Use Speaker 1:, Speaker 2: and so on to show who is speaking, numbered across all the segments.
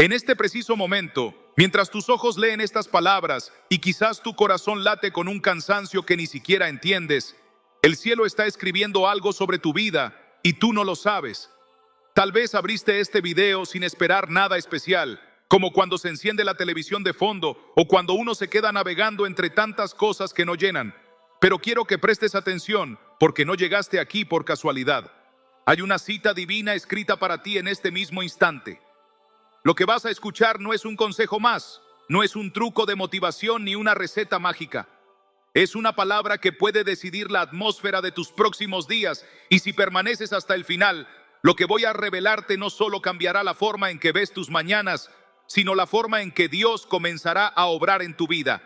Speaker 1: En este preciso momento, mientras tus ojos leen estas palabras y quizás tu corazón late con un cansancio que ni siquiera entiendes, el cielo está escribiendo algo sobre tu vida y tú no lo sabes. Tal vez abriste este video sin esperar nada especial, como cuando se enciende la televisión de fondo o cuando uno se queda navegando entre tantas cosas que no llenan. Pero quiero que prestes atención porque no llegaste aquí por casualidad. Hay una cita divina escrita para ti en este mismo instante. Lo que vas a escuchar no es un consejo más, no es un truco de motivación ni una receta mágica. Es una palabra que puede decidir la atmósfera de tus próximos días, y si permaneces hasta el final, lo que voy a revelarte no solo cambiará la forma en que ves tus mañanas, sino la forma en que Dios comenzará a obrar en tu vida.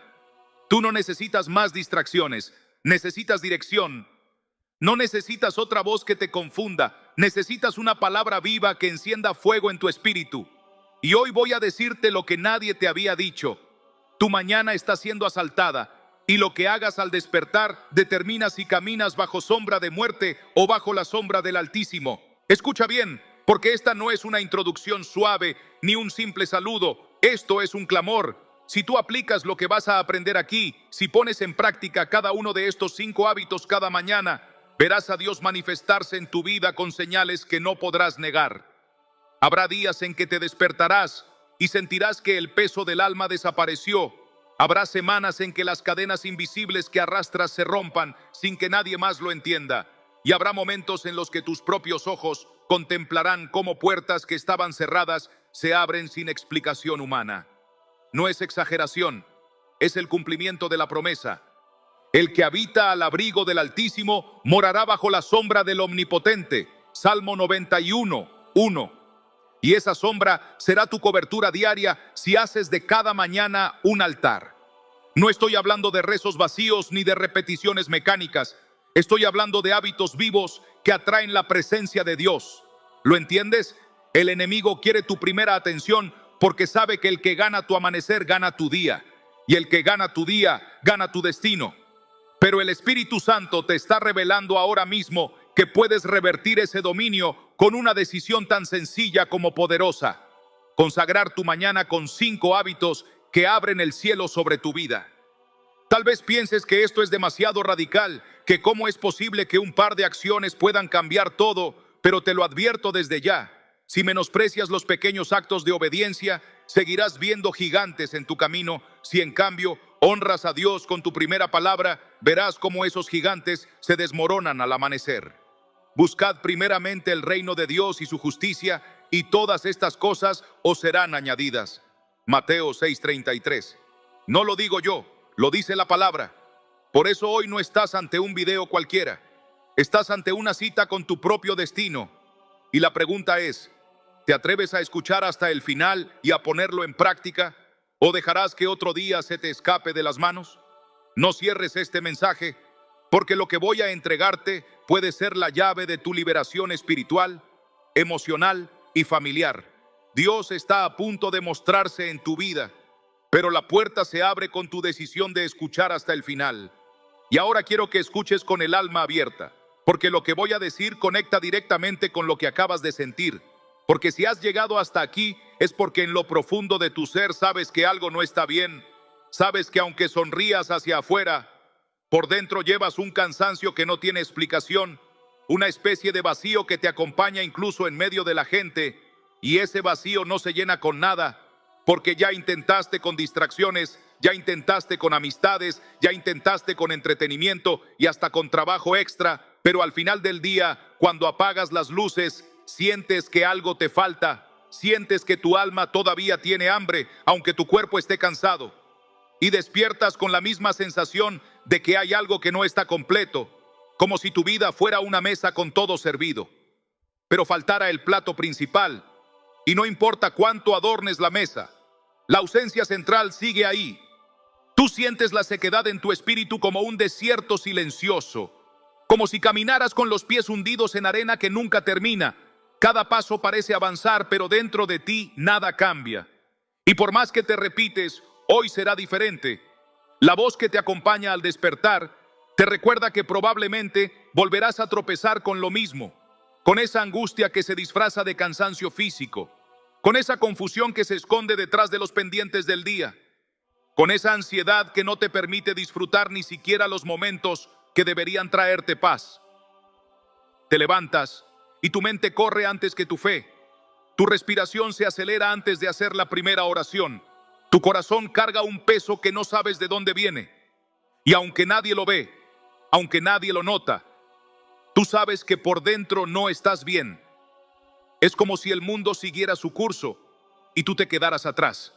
Speaker 1: Tú no necesitas más distracciones, necesitas dirección. No necesitas otra voz que te confunda, necesitas una palabra viva que encienda fuego en tu espíritu. Y hoy voy a decirte lo que nadie te había dicho. Tu mañana está siendo asaltada, y lo que hagas al despertar determina si caminas bajo sombra de muerte o bajo la sombra del Altísimo. Escucha bien, porque esta no es una introducción suave ni un simple saludo. Esto es un clamor. Si tú aplicas lo que vas a aprender aquí, si pones en práctica cada uno de estos 5 hábitos cada mañana, verás a Dios manifestarse en tu vida con señales que no podrás negar. Habrá días en que te despertarás y sentirás que el peso del alma desapareció. Habrá semanas en que las cadenas invisibles que arrastras se rompan sin que nadie más lo entienda. Y habrá momentos en los que tus propios ojos contemplarán cómo puertas que estaban cerradas se abren sin explicación humana. No es exageración, es el cumplimiento de la promesa. El que habita al abrigo del Altísimo morará bajo la sombra del Omnipotente. Salmo 91, 1. Y esa sombra será tu cobertura diaria si haces de cada mañana un altar. No estoy hablando de rezos vacíos ni de repeticiones mecánicas. Estoy hablando de hábitos vivos que atraen la presencia de Dios. ¿Lo entiendes? El enemigo quiere tu primera atención porque sabe que el que gana tu amanecer gana tu día. Y el que gana tu día gana tu destino. Pero el Espíritu Santo te está revelando ahora mismo que puedes revertir ese dominio con una decisión tan sencilla como poderosa. Consagrar tu mañana con 5 hábitos que abren el cielo sobre tu vida. Tal vez pienses que esto es demasiado radical, que cómo es posible que un par de acciones puedan cambiar todo, pero te lo advierto desde ya. Si menosprecias los pequeños actos de obediencia, seguirás viendo gigantes en tu camino. Si en cambio honras a Dios con tu primera palabra, verás cómo esos gigantes se desmoronan al amanecer. Buscad primeramente el reino de Dios y su justicia, y todas estas cosas os serán añadidas. Mateo 6:33. No lo digo yo, lo dice la palabra. Por eso hoy no estás ante un video cualquiera. Estás ante una cita con tu propio destino. Y la pregunta es, ¿te atreves a escuchar hasta el final y a ponerlo en práctica? ¿O dejarás que otro día se te escape de las manos? No cierres este mensaje, porque lo que voy a entregarte puede ser la llave de tu liberación espiritual, emocional y familiar. Dios está a punto de mostrarse en tu vida, pero la puerta se abre con tu decisión de escuchar hasta el final. Y ahora quiero que escuches con el alma abierta, porque lo que voy a decir conecta directamente con lo que acabas de sentir. Porque si has llegado hasta aquí, es porque en lo profundo de tu ser sabes que algo no está bien. Sabes que aunque sonrías hacia afuera, por dentro llevas un cansancio que no tiene explicación, una especie de vacío que te acompaña incluso en medio de la gente, y ese vacío no se llena con nada, porque ya intentaste con distracciones, ya intentaste con amistades, ya intentaste con entretenimiento y hasta con trabajo extra, pero al final del día, cuando apagas las luces, sientes que algo te falta, sientes que tu alma todavía tiene hambre, aunque tu cuerpo esté cansado, y despiertas con la misma sensación de que hay algo que no está completo, como si tu vida fuera una mesa con todo servido, pero faltara el plato principal. Y no importa cuánto adornes la mesa, la ausencia central sigue ahí. Tú sientes la sequedad en tu espíritu como un desierto silencioso, como si caminaras con los pies hundidos en arena que nunca termina. Cada paso parece avanzar, pero dentro de ti nada cambia. Y por más que te repites, hoy será diferente, la voz que te acompaña al despertar te recuerda que probablemente volverás a tropezar con lo mismo, con esa angustia que se disfraza de cansancio físico, con esa confusión que se esconde detrás de los pendientes del día, con esa ansiedad que no te permite disfrutar ni siquiera los momentos que deberían traerte paz. Te levantas y tu mente corre antes que tu fe. Tu respiración se acelera antes de hacer la primera oración. Tu corazón carga un peso que no sabes de dónde viene. Y aunque nadie lo ve, aunque nadie lo nota, tú sabes que por dentro no estás bien. Es como si el mundo siguiera su curso y tú te quedaras atrás.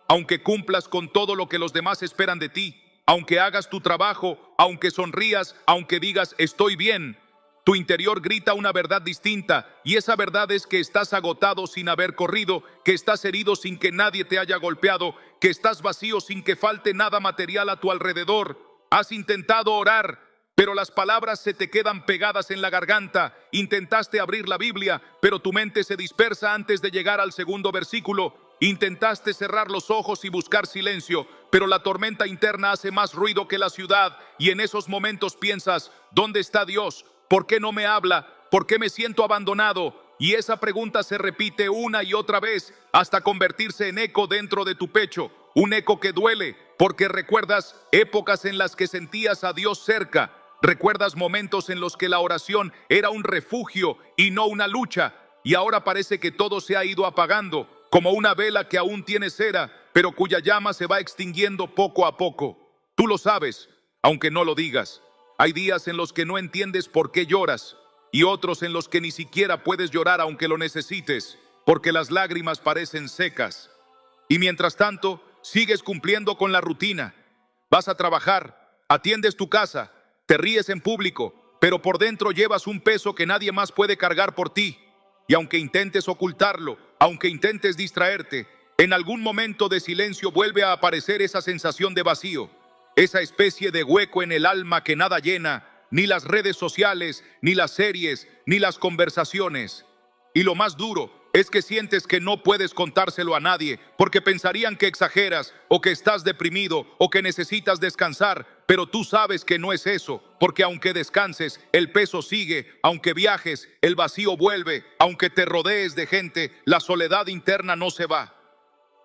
Speaker 1: Aunque cumplas con todo lo que los demás esperan de ti, aunque hagas tu trabajo, aunque sonrías, aunque digas estoy bien, tu interior grita una verdad distinta, y esa verdad es que estás agotado sin haber corrido, que estás herido sin que nadie te haya golpeado, que estás vacío sin que falte nada material a tu alrededor. Has intentado orar, pero las palabras se te quedan pegadas en la garganta. Intentaste abrir la Biblia, pero tu mente se dispersa antes de llegar al segundo versículo. Intentaste cerrar los ojos y buscar silencio, pero la tormenta interna hace más ruido que la ciudad, y en esos momentos piensas, ¿dónde está Dios? ¿Por qué no me habla? ¿Por qué me siento abandonado? Y esa pregunta se repite una y otra vez hasta convertirse en eco dentro de tu pecho, un eco que duele, porque recuerdas épocas en las que sentías a Dios cerca, recuerdas momentos en los que la oración era un refugio y no una lucha, y ahora parece que todo se ha ido apagando, como una vela que aún tiene cera, pero cuya llama se va extinguiendo poco a poco. Tú lo sabes, aunque no lo digas. Hay días en los que no entiendes por qué lloras, y otros en los que ni siquiera puedes llorar aunque lo necesites, porque las lágrimas parecen secas. Y mientras tanto, sigues cumpliendo con la rutina. Vas a trabajar, atiendes tu casa, te ríes en público, pero por dentro llevas un peso que nadie más puede cargar por ti. Y aunque intentes ocultarlo, aunque intentes distraerte, en algún momento de silencio vuelve a aparecer esa sensación de vacío, esa especie de hueco en el alma que nada llena, ni las redes sociales, ni las series, ni las conversaciones. Y lo más duro es que sientes que no puedes contárselo a nadie, porque pensarían que exageras, o que estás deprimido, o que necesitas descansar, pero tú sabes que no es eso, porque aunque descanses, el peso sigue, aunque viajes, el vacío vuelve, aunque te rodees de gente, la soledad interna no se va.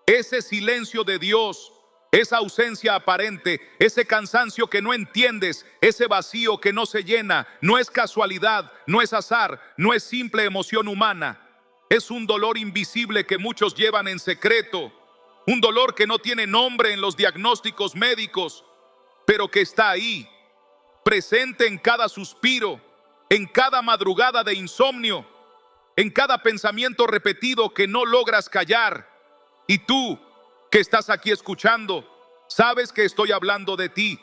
Speaker 1: Ese silencio de Dios, esa ausencia aparente, ese cansancio que no entiendes, ese vacío que no se llena, no es casualidad, no es azar, no es simple emoción humana. Es un dolor invisible que muchos llevan en secreto, un dolor que no tiene nombre en los diagnósticos médicos, pero que está ahí, presente en cada suspiro, en cada madrugada de insomnio, en cada pensamiento repetido que no logras callar. Y tú, que estás aquí escuchando, sabes que estoy hablando de ti,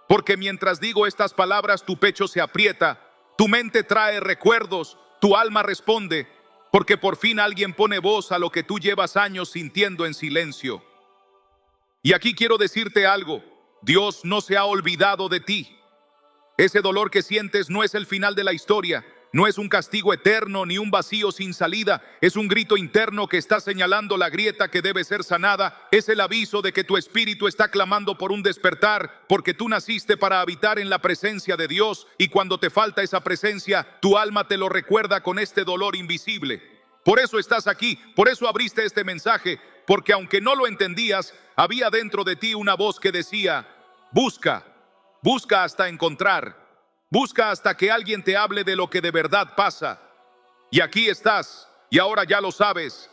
Speaker 1: porque mientras digo estas palabras tu pecho se aprieta, tu mente trae recuerdos, tu alma responde, porque por fin alguien pone voz a lo que tú llevas años sintiendo en silencio. Y aquí quiero decirte algo, Dios no se ha olvidado de ti. Ese dolor que sientes no es el final de la historia, no es un castigo eterno ni un vacío sin salida, es un grito interno que está señalando la grieta que debe ser sanada, es el aviso de que tu espíritu está clamando por un despertar, porque tú naciste para habitar en la presencia de Dios, y cuando te falta esa presencia, tu alma te lo recuerda con este dolor invisible. Por eso estás aquí, por eso abriste este mensaje, porque aunque no lo entendías, había dentro de ti una voz que decía, busca, busca hasta encontrar. Busca hasta que alguien te hable de lo que de verdad pasa. Y aquí estás, y ahora ya lo sabes.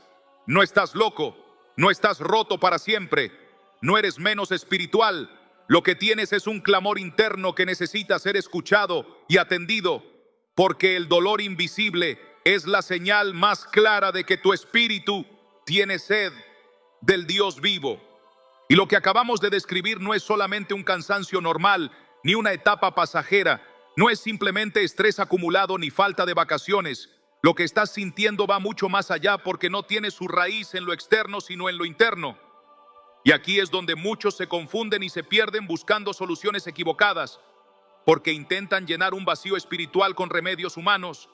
Speaker 1: No estás loco, no estás roto para siempre, no eres menos espiritual. Lo que tienes es un clamor interno que necesita ser escuchado y atendido, porque el dolor invisible es la señal más clara de que tu espíritu tiene sed del Dios vivo. Y lo que acabamos de describir no es solamente un cansancio normal, ni una etapa pasajera. No es simplemente estrés acumulado ni falta de vacaciones. Lo que estás sintiendo va mucho más allá, porque no tiene su raíz en lo externo, sino en lo interno. Y aquí es donde muchos se confunden y se pierden buscando soluciones equivocadas, porque intentan llenar un vacío espiritual con remedios humanos,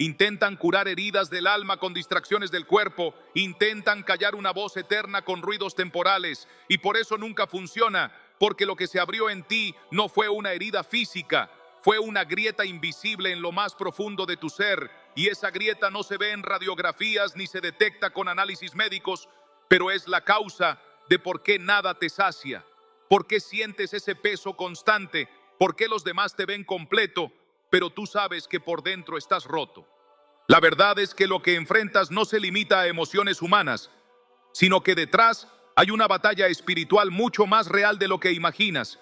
Speaker 1: intentan curar heridas del alma con distracciones del cuerpo, intentan callar una voz eterna con ruidos temporales, y por eso nunca funciona, porque lo que se abrió en ti no fue una herida física, fue una grieta invisible en lo más profundo de tu ser, y esa grieta no se ve en radiografías ni se detecta con análisis médicos, pero es la causa de por qué nada te sacia, por qué sientes ese peso constante, por qué los demás te ven completo, pero tú sabes que por dentro estás roto. La verdad es que lo que enfrentas no se limita a emociones humanas, sino que detrás hay una batalla espiritual mucho más real de lo que imaginas,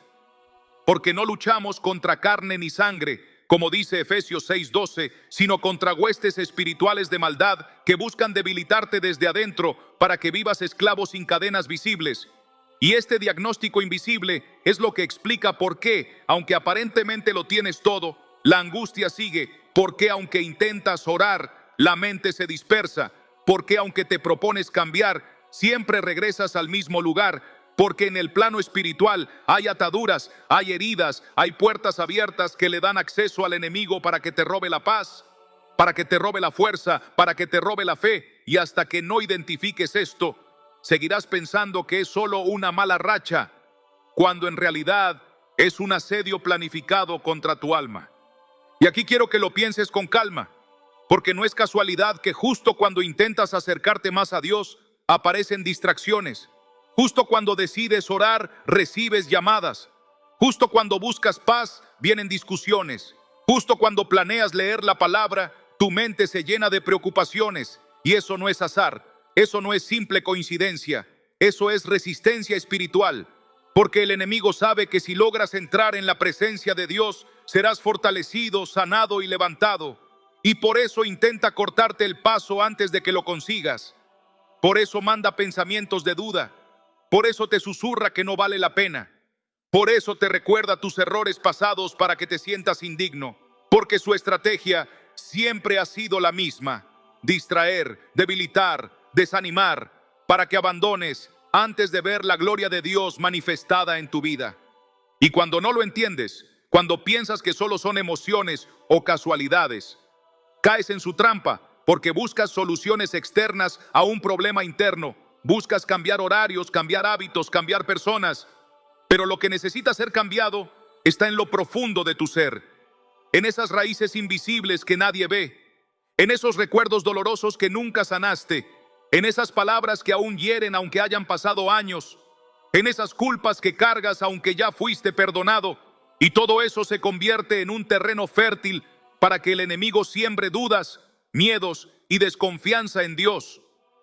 Speaker 1: porque no luchamos contra carne ni sangre, como dice Efesios 6:12, sino contra huestes espirituales de maldad que buscan debilitarte desde adentro para que vivas esclavo sin cadenas visibles. Y este diagnóstico invisible es lo que explica por qué, aunque aparentemente lo tienes todo, la angustia sigue, por qué aunque intentas orar, la mente se dispersa, por qué aunque te propones cambiar, siempre regresas al mismo lugar, porque en el plano espiritual hay ataduras, hay heridas, hay puertas abiertas que le dan acceso al enemigo para que te robe la paz, para que te robe la fuerza, para que te robe la fe. Y hasta que no identifiques esto, seguirás pensando que es solo una mala racha, cuando en realidad es un asedio planificado contra tu alma. Y aquí quiero que lo pienses con calma, porque no es casualidad que justo cuando intentas acercarte más a Dios, aparecen distracciones. Justo cuando decides orar, recibes llamadas. Justo cuando buscas paz, vienen discusiones. Justo cuando planeas leer la palabra, tu mente se llena de preocupaciones. Y eso no es azar, eso no es simple coincidencia, eso es resistencia espiritual. Porque el enemigo sabe que si logras entrar en la presencia de Dios, serás fortalecido, sanado y levantado. Y por eso intenta cortarte el paso antes de que lo consigas. Por eso manda pensamientos de duda. Por eso te susurra que no vale la pena. Por eso te recuerda tus errores pasados para que te sientas indigno. Porque su estrategia siempre ha sido la misma: distraer, debilitar, desanimar, para que abandones antes de ver la gloria de Dios manifestada en tu vida. Y cuando no lo entiendes, cuando piensas que solo son emociones o casualidades, caes en su trampa porque buscas soluciones externas a un problema interno. Buscas cambiar horarios, cambiar hábitos, cambiar personas. Pero lo que necesita ser cambiado está en lo profundo de tu ser, en esas raíces invisibles que nadie ve, en esos recuerdos dolorosos que nunca sanaste, en esas palabras que aún hieren aunque hayan pasado años, en esas culpas que cargas aunque ya fuiste perdonado. Y todo eso se convierte en un terreno fértil para que el enemigo siembre dudas, miedos y desconfianza en Dios.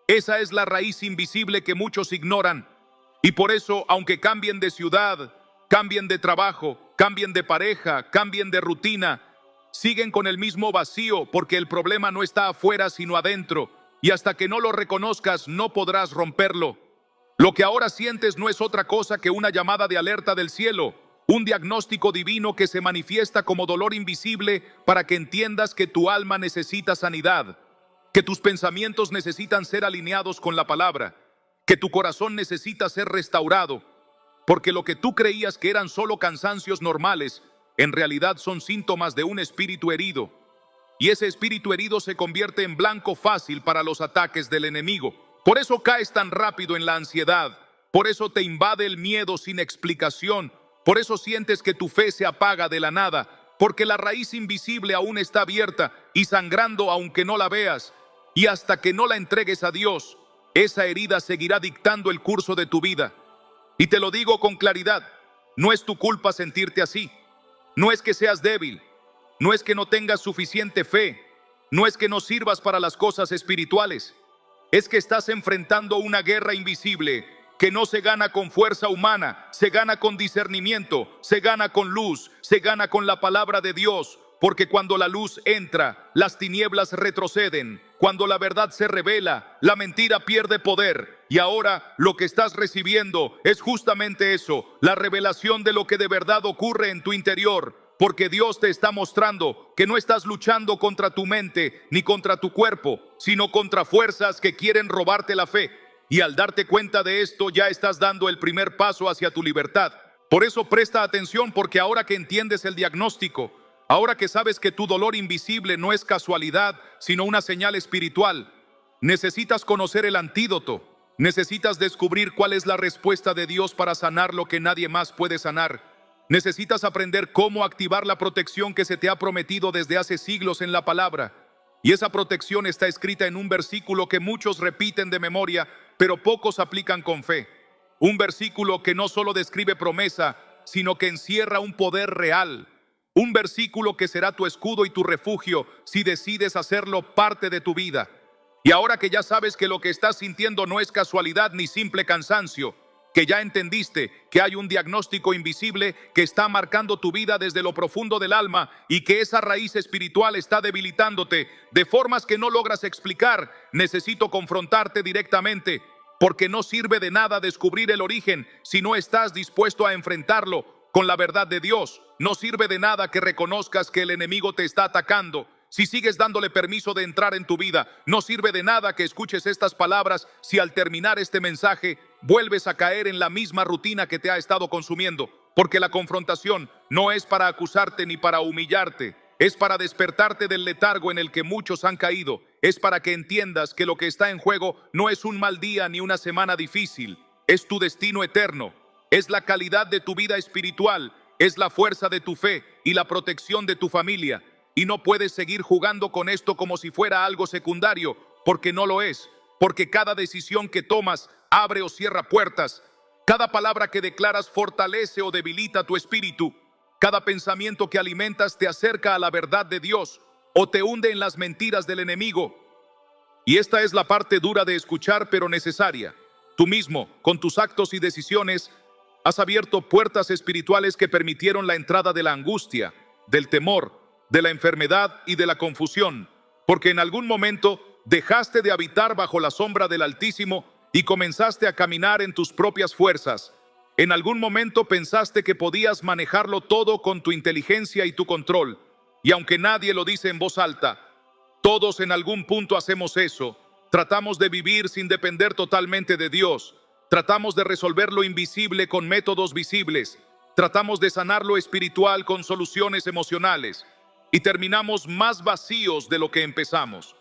Speaker 1: Esa es la raíz invisible que muchos ignoran. Y por eso, aunque cambien de ciudad, cambien de trabajo, cambien de pareja, cambien de rutina, siguen con el mismo vacío, porque el problema no está afuera sino adentro. Y hasta que no lo reconozcas, no podrás romperlo. Lo que ahora sientes no es otra cosa que una llamada de alerta del cielo, un diagnóstico divino que se manifiesta como dolor invisible para que entiendas que tu alma necesita sanidad, que tus pensamientos necesitan ser alineados con la palabra, que tu corazón necesita ser restaurado, porque lo que tú creías que eran solo cansancios normales, en realidad son síntomas de un espíritu herido. Y ese espíritu herido se convierte en blanco fácil para los ataques del enemigo. Por eso caes tan rápido en la ansiedad, por eso te invade el miedo sin explicación, por eso sientes que tu fe se apaga de la nada, porque la raíz invisible aún está abierta y sangrando aunque no la veas. Y hasta que no la entregues a Dios, esa herida seguirá dictando el curso de tu vida. Y te lo digo con claridad, no es tu culpa sentirte así. No es que seas débil, no es que no tengas suficiente fe, no es que no sirvas para las cosas espirituales. Es que estás enfrentando una guerra invisible que no se gana con fuerza humana, se gana con discernimiento, se gana con luz, se gana con la palabra de Dios. Porque cuando la luz entra, las tinieblas retroceden. Cuando la verdad se revela, la mentira pierde poder. Y ahora lo que estás recibiendo es justamente eso, la revelación de lo que de verdad ocurre en tu interior. Porque Dios te está mostrando que no estás luchando contra tu mente ni contra tu cuerpo, sino contra fuerzas que quieren robarte la fe. Y al darte cuenta de esto, ya estás dando el primer paso hacia tu libertad. Por eso presta atención, porque ahora que entiendes el diagnóstico, ahora que sabes que tu dolor invisible no es casualidad, sino una señal espiritual, necesitas conocer el antídoto. Necesitas descubrir cuál es la respuesta de Dios para sanar lo que nadie más puede sanar. Necesitas aprender cómo activar la protección que se te ha prometido desde hace siglos en la palabra. Y esa protección está escrita en un versículo que muchos repiten de memoria, pero pocos aplican con fe. Un versículo que no solo describe promesa, sino que encierra un poder real. Un versículo que será tu escudo y tu refugio si decides hacerlo parte de tu vida. Y ahora que ya sabes que lo que estás sintiendo no es casualidad ni simple cansancio, que ya entendiste que hay un diagnóstico invisible que está marcando tu vida desde lo profundo del alma y que esa raíz espiritual está debilitándote de formas que no logras explicar, necesito confrontarte directamente, porque no sirve de nada descubrir el origen si no estás dispuesto a enfrentarlo con la verdad de Dios. No sirve de nada que reconozcas que el enemigo te está atacando si sigues dándole permiso de entrar en tu vida. No sirve de nada que escuches estas palabras si al terminar este mensaje vuelves a caer en la misma rutina que te ha estado consumiendo. Porque la confrontación no es para acusarte ni para humillarte, es para despertarte del letargo en el que muchos han caído. Es para que entiendas que lo que está en juego no es un mal día ni una semana difícil, es tu destino eterno, es la calidad de tu vida espiritual, es la fuerza de tu fe y la protección de tu familia. Y no puedes seguir jugando con esto como si fuera algo secundario, porque no lo es. Porque cada decisión que tomas abre o cierra puertas. Cada palabra que declaras fortalece o debilita tu espíritu. Cada pensamiento que alimentas te acerca a la verdad de Dios o te hunde en las mentiras del enemigo. Y esta es la parte dura de escuchar, pero necesaria. Tú mismo, con tus actos y decisiones, has abierto puertas espirituales que permitieron la entrada de la angustia, del temor, de la enfermedad y de la confusión, porque en algún momento dejaste de habitar bajo la sombra del Altísimo y comenzaste a caminar en tus propias fuerzas. En algún momento pensaste que podías manejarlo todo con tu inteligencia y tu control, y aunque nadie lo dice en voz alta, todos en algún punto hacemos eso. Tratamos de vivir sin depender totalmente de Dios. Tratamos de resolver lo invisible con métodos visibles. Tratamos de sanar lo espiritual con soluciones emocionales. Y terminamos más vacíos de lo que empezamos.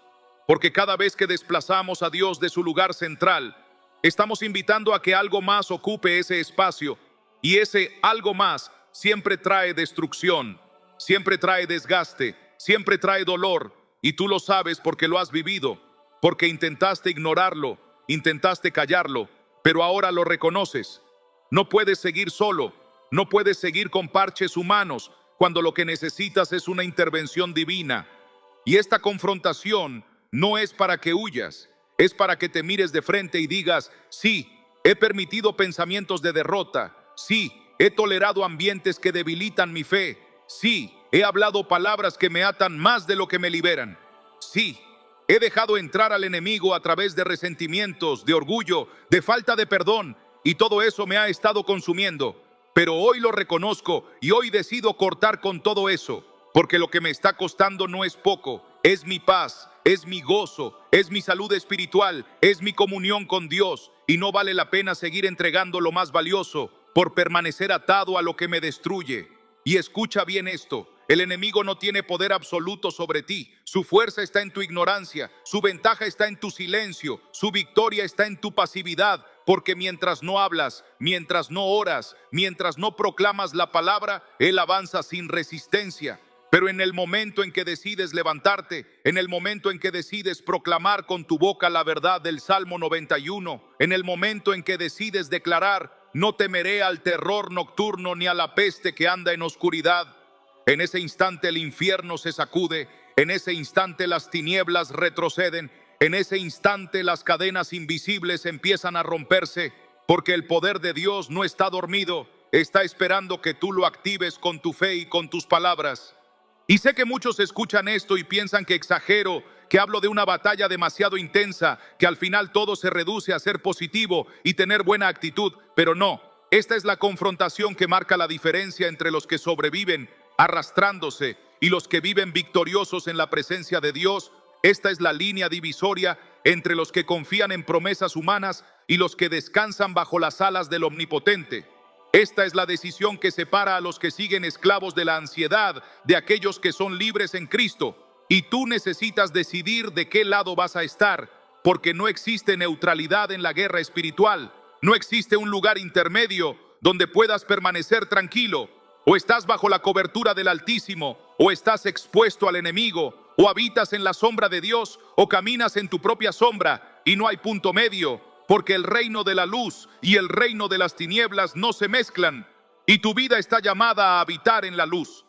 Speaker 1: Porque cada vez que desplazamos a Dios de su lugar central, estamos invitando a que algo más ocupe ese espacio. Y ese algo más siempre trae destrucción, siempre trae desgaste, siempre trae dolor. Y tú lo sabes porque lo has vivido, porque intentaste ignorarlo, intentaste callarlo, pero ahora lo reconoces. No puedes seguir solo, no puedes seguir con parches humanos, cuando lo que necesitas es una intervención divina. Y esta confrontación no es para que huyas, es para que te mires de frente y digas: sí, he permitido pensamientos de derrota, sí, he tolerado ambientes que debilitan mi fe, sí, he hablado palabras que me atan más de lo que me liberan, sí, he dejado entrar al enemigo a través de resentimientos, de orgullo, de falta de perdón, y todo eso me ha estado consumiendo. Pero hoy lo reconozco y hoy decido cortar con todo eso, porque lo que me está costando no es poco, es mi paz, es mi gozo, es mi salud espiritual, es mi comunión con Dios, y no vale la pena seguir entregando lo más valioso por permanecer atado a lo que me destruye. Y escucha bien esto: el enemigo no tiene poder absoluto sobre ti, su fuerza está en tu ignorancia, su ventaja está en tu silencio, su victoria está en tu pasividad. Porque mientras no hablas, mientras no oras, mientras no proclamas la palabra, Él avanza sin resistencia. Pero en el momento en que decides levantarte, en el momento en que decides proclamar con tu boca la verdad del Salmo 91, en el momento en que decides declarar: no temeré al terror nocturno ni a la peste que anda en oscuridad, en ese instante el infierno se sacude, en ese instante las tinieblas retroceden. En ese instante las cadenas invisibles empiezan a romperse, porque el poder de Dios no está dormido, está esperando que tú lo actives con tu fe y con tus palabras. Y sé que muchos escuchan esto y piensan que exagero, que hablo de una batalla demasiado intensa, que al final todo se reduce a ser positivo y tener buena actitud, pero no. Esta es la confrontación que marca la diferencia entre los que sobreviven arrastrándose y los que viven victoriosos en la presencia de Dios. Esta es la línea divisoria entre los que confían en promesas humanas y los que descansan bajo las alas del Omnipotente. Esta es la decisión que separa a los que siguen esclavos de la ansiedad de aquellos que son libres en Cristo. Y tú necesitas decidir de qué lado vas a estar, porque no existe neutralidad en la guerra espiritual. No existe un lugar intermedio donde puedas permanecer tranquilo. O estás bajo la cobertura del Altísimo, o estás expuesto al enemigo. O habitas en la sombra de Dios o caminas en tu propia sombra, y no hay punto medio, porque el reino de la luz y el reino de las tinieblas no se mezclan, y tu vida está llamada a habitar en la luz.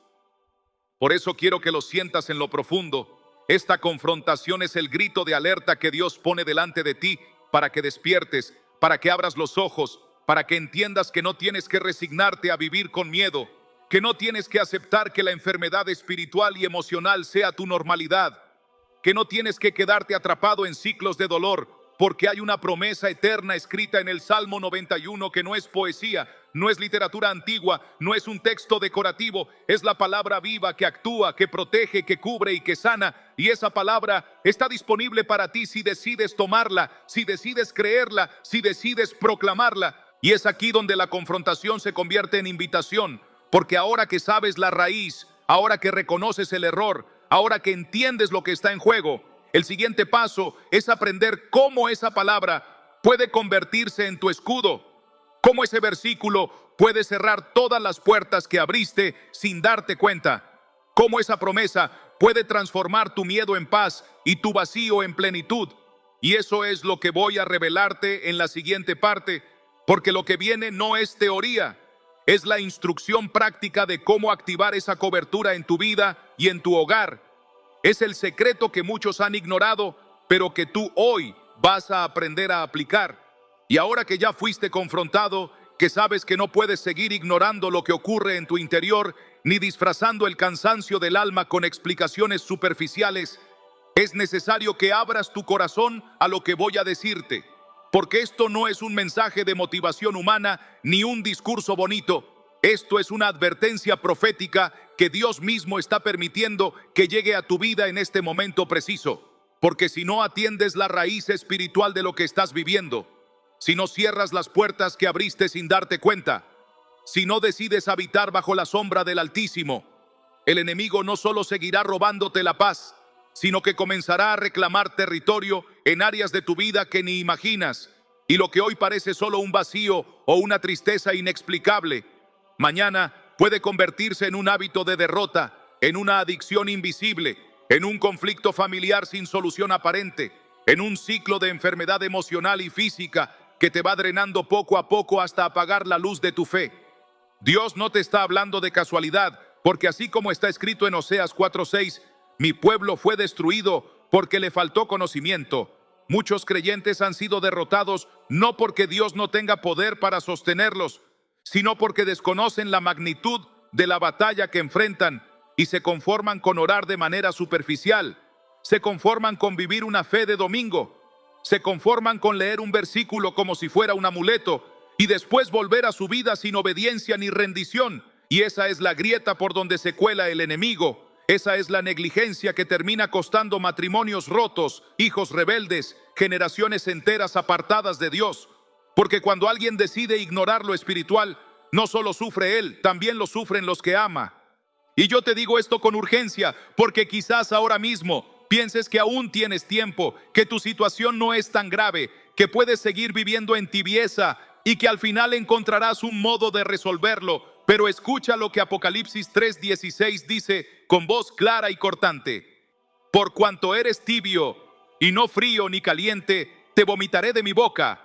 Speaker 1: Por eso quiero que lo sientas en lo profundo. Esta confrontación es el grito de alerta que Dios pone delante de ti para que despiertes, para que abras los ojos, para que entiendas que no tienes que resignarte a vivir con miedo, que no tienes que aceptar que la enfermedad espiritual y emocional sea tu normalidad, que no tienes que quedarte atrapado en ciclos de dolor, porque hay una promesa eterna escrita en el Salmo 91 que no es poesía, no es literatura antigua, no es un texto decorativo, es la palabra viva que actúa, que protege, que cubre y que sana. Y esa palabra está disponible para ti si decides tomarla, si decides creerla, si decides proclamarla. Y es aquí donde la confrontación se convierte en invitación, porque ahora que sabes la raíz, ahora que reconoces el error, ahora que entiendes lo que está en juego, el siguiente paso es aprender cómo esa palabra puede convertirse en tu escudo, cómo ese versículo puede cerrar todas las puertas que abriste sin darte cuenta, cómo esa promesa puede transformar tu miedo en paz y tu vacío en plenitud. Y eso es lo que voy a revelarte en la siguiente parte, porque lo que viene no es teoría, es la instrucción práctica de cómo activar esa cobertura en tu vida y en tu hogar. Es el secreto que muchos han ignorado, pero que tú hoy vas a aprender a aplicar. Y ahora que ya fuiste confrontado, que sabes que no puedes seguir ignorando lo que ocurre en tu interior, ni disfrazando el cansancio del alma con explicaciones superficiales, es necesario que abras tu corazón a lo que voy a decirte. Porque esto no es un mensaje de motivación humana, ni un discurso bonito. Esto es una advertencia profética que Dios mismo está permitiendo que llegue a tu vida en este momento preciso. Porque si no atiendes la raíz espiritual de lo que estás viviendo, si no cierras las puertas que abriste sin darte cuenta, si no decides habitar bajo la sombra del Altísimo, el enemigo no solo seguirá robándote la paz, sino que comenzará a reclamar territorio en áreas de tu vida que ni imaginas. Y lo que hoy parece solo un vacío o una tristeza inexplicable, mañana puede convertirse en un hábito de derrota, en una adicción invisible, en un conflicto familiar sin solución aparente, en un ciclo de enfermedad emocional y física que te va drenando poco a poco hasta apagar la luz de tu fe. Dios no te está hablando de casualidad, porque así como está escrito en Oseas 4:6, mi pueblo fue destruido porque le faltó conocimiento. Muchos creyentes han sido derrotados no porque Dios no tenga poder para sostenerlos, sino porque desconocen la magnitud de la batalla que enfrentan y se conforman con orar de manera superficial, se conforman con vivir una fe de domingo, se conforman con leer un versículo como si fuera un amuleto y después volver a su vida sin obediencia ni rendición. Y esa es la grieta por donde se cuela el enemigo. Esa es la negligencia que termina costando matrimonios rotos, hijos rebeldes, generaciones enteras apartadas de Dios. Porque cuando alguien decide ignorar lo espiritual, no solo sufre él, también lo sufren los que ama. Y yo te digo esto con urgencia, porque quizás ahora mismo pienses que aún tienes tiempo, que tu situación no es tan grave, que puedes seguir viviendo en tibieza y que al final encontrarás un modo de resolverlo. Pero escucha lo que Apocalipsis 3:16 dice con voz clara y cortante. Por cuanto eres tibio y no frío ni caliente, te vomitaré de mi boca.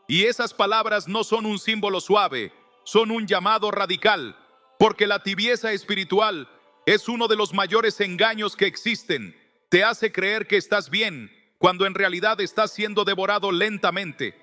Speaker 1: Y esas palabras no son un símbolo suave, son un llamado radical, porque la tibieza espiritual es uno de los mayores engaños que existen. Te hace creer que estás bien, cuando en realidad estás siendo devorado lentamente.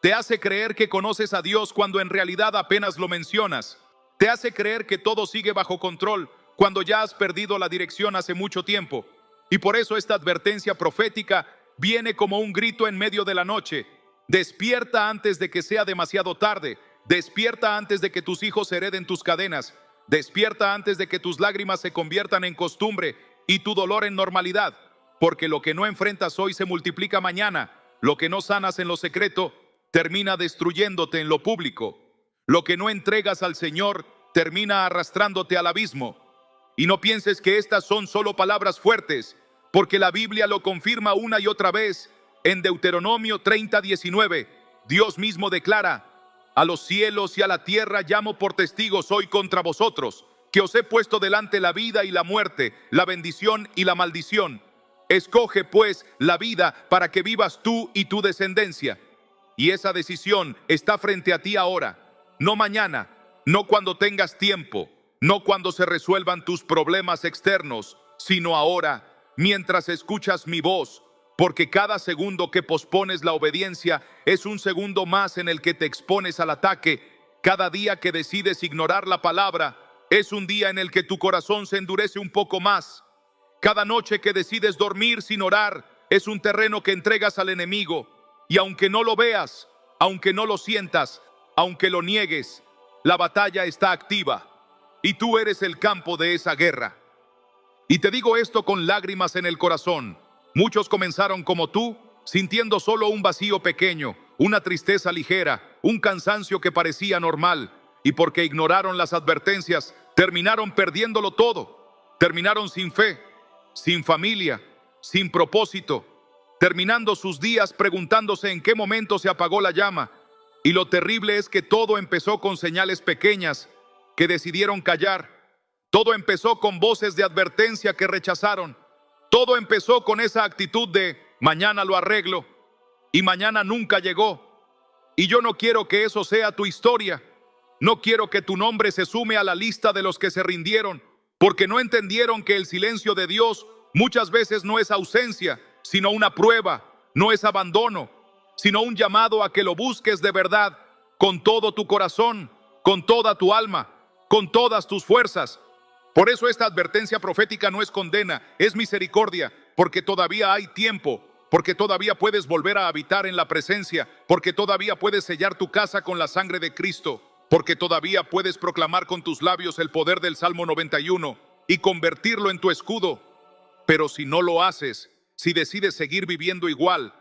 Speaker 1: Te hace creer que conoces a Dios cuando en realidad apenas lo mencionas. Te hace creer que todo sigue bajo control cuando ya has perdido la dirección hace mucho tiempo. Y por eso esta advertencia profética viene como un grito en medio de la noche. Despierta antes de que sea demasiado tarde. Despierta antes de que tus hijos hereden tus cadenas. Despierta antes de que tus lágrimas se conviertan en costumbre y tu dolor en normalidad. Porque lo que no enfrentas hoy se multiplica mañana. Lo que no sanas en lo secreto termina destruyéndote en lo público. Lo que no entregas al Señor termina arrastrándote al abismo. Y no pienses que estas son solo palabras fuertes, porque la Biblia lo confirma una y otra vez. En Deuteronomio 30:19, Dios mismo declara: a los cielos y a la tierra llamo por testigos hoy contra vosotros, que os he puesto delante la vida y la muerte, la bendición y la maldición. Escoge pues la vida para que vivas tú y tu descendencia. Y esa decisión está frente a ti ahora, no mañana, no cuando tengas tiempo, no cuando se resuelvan tus problemas externos, sino ahora, mientras escuchas mi voz, porque cada segundo que pospones la obediencia es un segundo más en el que te expones al ataque. Cada día que decides ignorar la palabra es un día en el que tu corazón se endurece un poco más. Cada noche que decides dormir sin orar es un terreno que entregas al enemigo. Y aunque no lo veas, aunque no lo sientas, aunque lo niegues, la batalla está activa y tú eres el campo de esa guerra. Y te digo esto con lágrimas en el corazón. Muchos comenzaron como tú, sintiendo solo un vacío pequeño, una tristeza ligera, un cansancio que parecía normal, y porque ignoraron las advertencias, terminaron perdiéndolo todo. Terminaron sin fe, sin familia, sin propósito, terminando sus días preguntándose en qué momento se apagó la llama. Y lo terrible es que todo empezó con señales pequeñas que decidieron callar. Todo empezó con voces de advertencia que rechazaron. Todo empezó con esa actitud de mañana lo arreglo, y mañana nunca llegó. Y yo no quiero que eso sea tu historia. No quiero que tu nombre se sume a la lista de los que se rindieron, porque no entendieron que el silencio de Dios muchas veces no es ausencia, sino una prueba, no es abandono, sino un llamado a que lo busques de verdad, con todo tu corazón, con toda tu alma, con todas tus fuerzas. Por eso esta advertencia profética no es condena, es misericordia, porque todavía hay tiempo, porque todavía puedes volver a habitar en la presencia, porque todavía puedes sellar tu casa con la sangre de Cristo, porque todavía puedes proclamar con tus labios el poder del Salmo 91 y convertirlo en tu escudo. Pero si no lo haces, si decides seguir viviendo igual,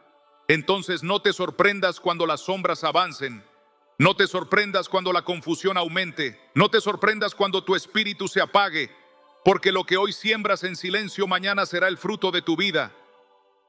Speaker 1: entonces no te sorprendas cuando las sombras avancen. No te sorprendas cuando la confusión aumente. No te sorprendas cuando tu espíritu se apague, porque lo que hoy siembras en silencio mañana será el fruto de tu vida.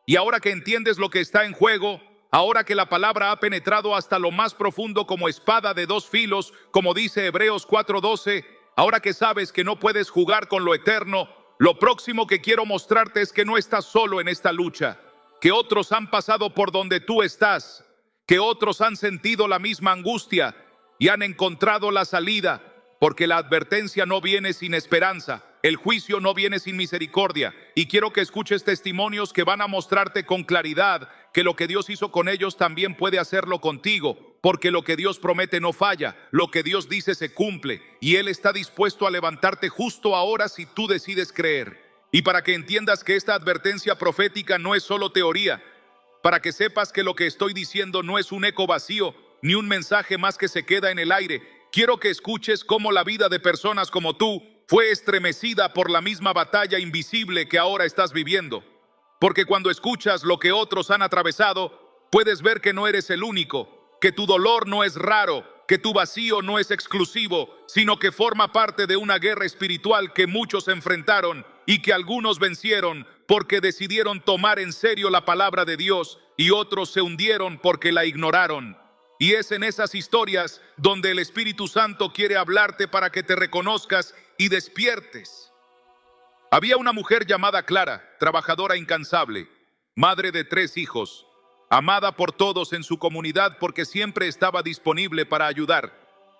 Speaker 1: Y ahora que entiendes lo que está en juego, ahora que la palabra ha penetrado hasta lo más profundo como espada de dos filos, como dice Hebreos 4:12, ahora que sabes que no puedes jugar con lo eterno, lo próximo que quiero mostrarte es que no estás solo en esta lucha, que otros han pasado por donde tú estás, que otros han sentido la misma angustia y han encontrado la salida, porque la advertencia no viene sin esperanza, el juicio no viene sin misericordia. Y quiero que escuches testimonios que van a mostrarte con claridad que lo que Dios hizo con ellos también puede hacerlo contigo, porque lo que Dios promete no falla, lo que Dios dice se cumple, y Él está dispuesto a levantarte justo ahora si tú decides creer. Y para que entiendas que esta advertencia profética no es solo teoría, para que sepas que lo que estoy diciendo no es un eco vacío, ni un mensaje más que se queda en el aire, quiero que escuches cómo la vida de personas como tú fue estremecida por la misma batalla invisible que ahora estás viviendo. Porque cuando escuchas lo que otros han atravesado, puedes ver que no eres el único, que tu dolor no es raro, que tu vacío no es exclusivo, sino que forma parte de una guerra espiritual que muchos enfrentaron y que algunos vencieron porque decidieron tomar en serio la palabra de Dios y otros se hundieron porque la ignoraron. Y es en esas historias donde el Espíritu Santo quiere hablarte para que te reconozcas y despiertes. Había una mujer llamada Clara, trabajadora incansable, madre de 3 hijos, amada por todos en su comunidad porque siempre estaba disponible para ayudar.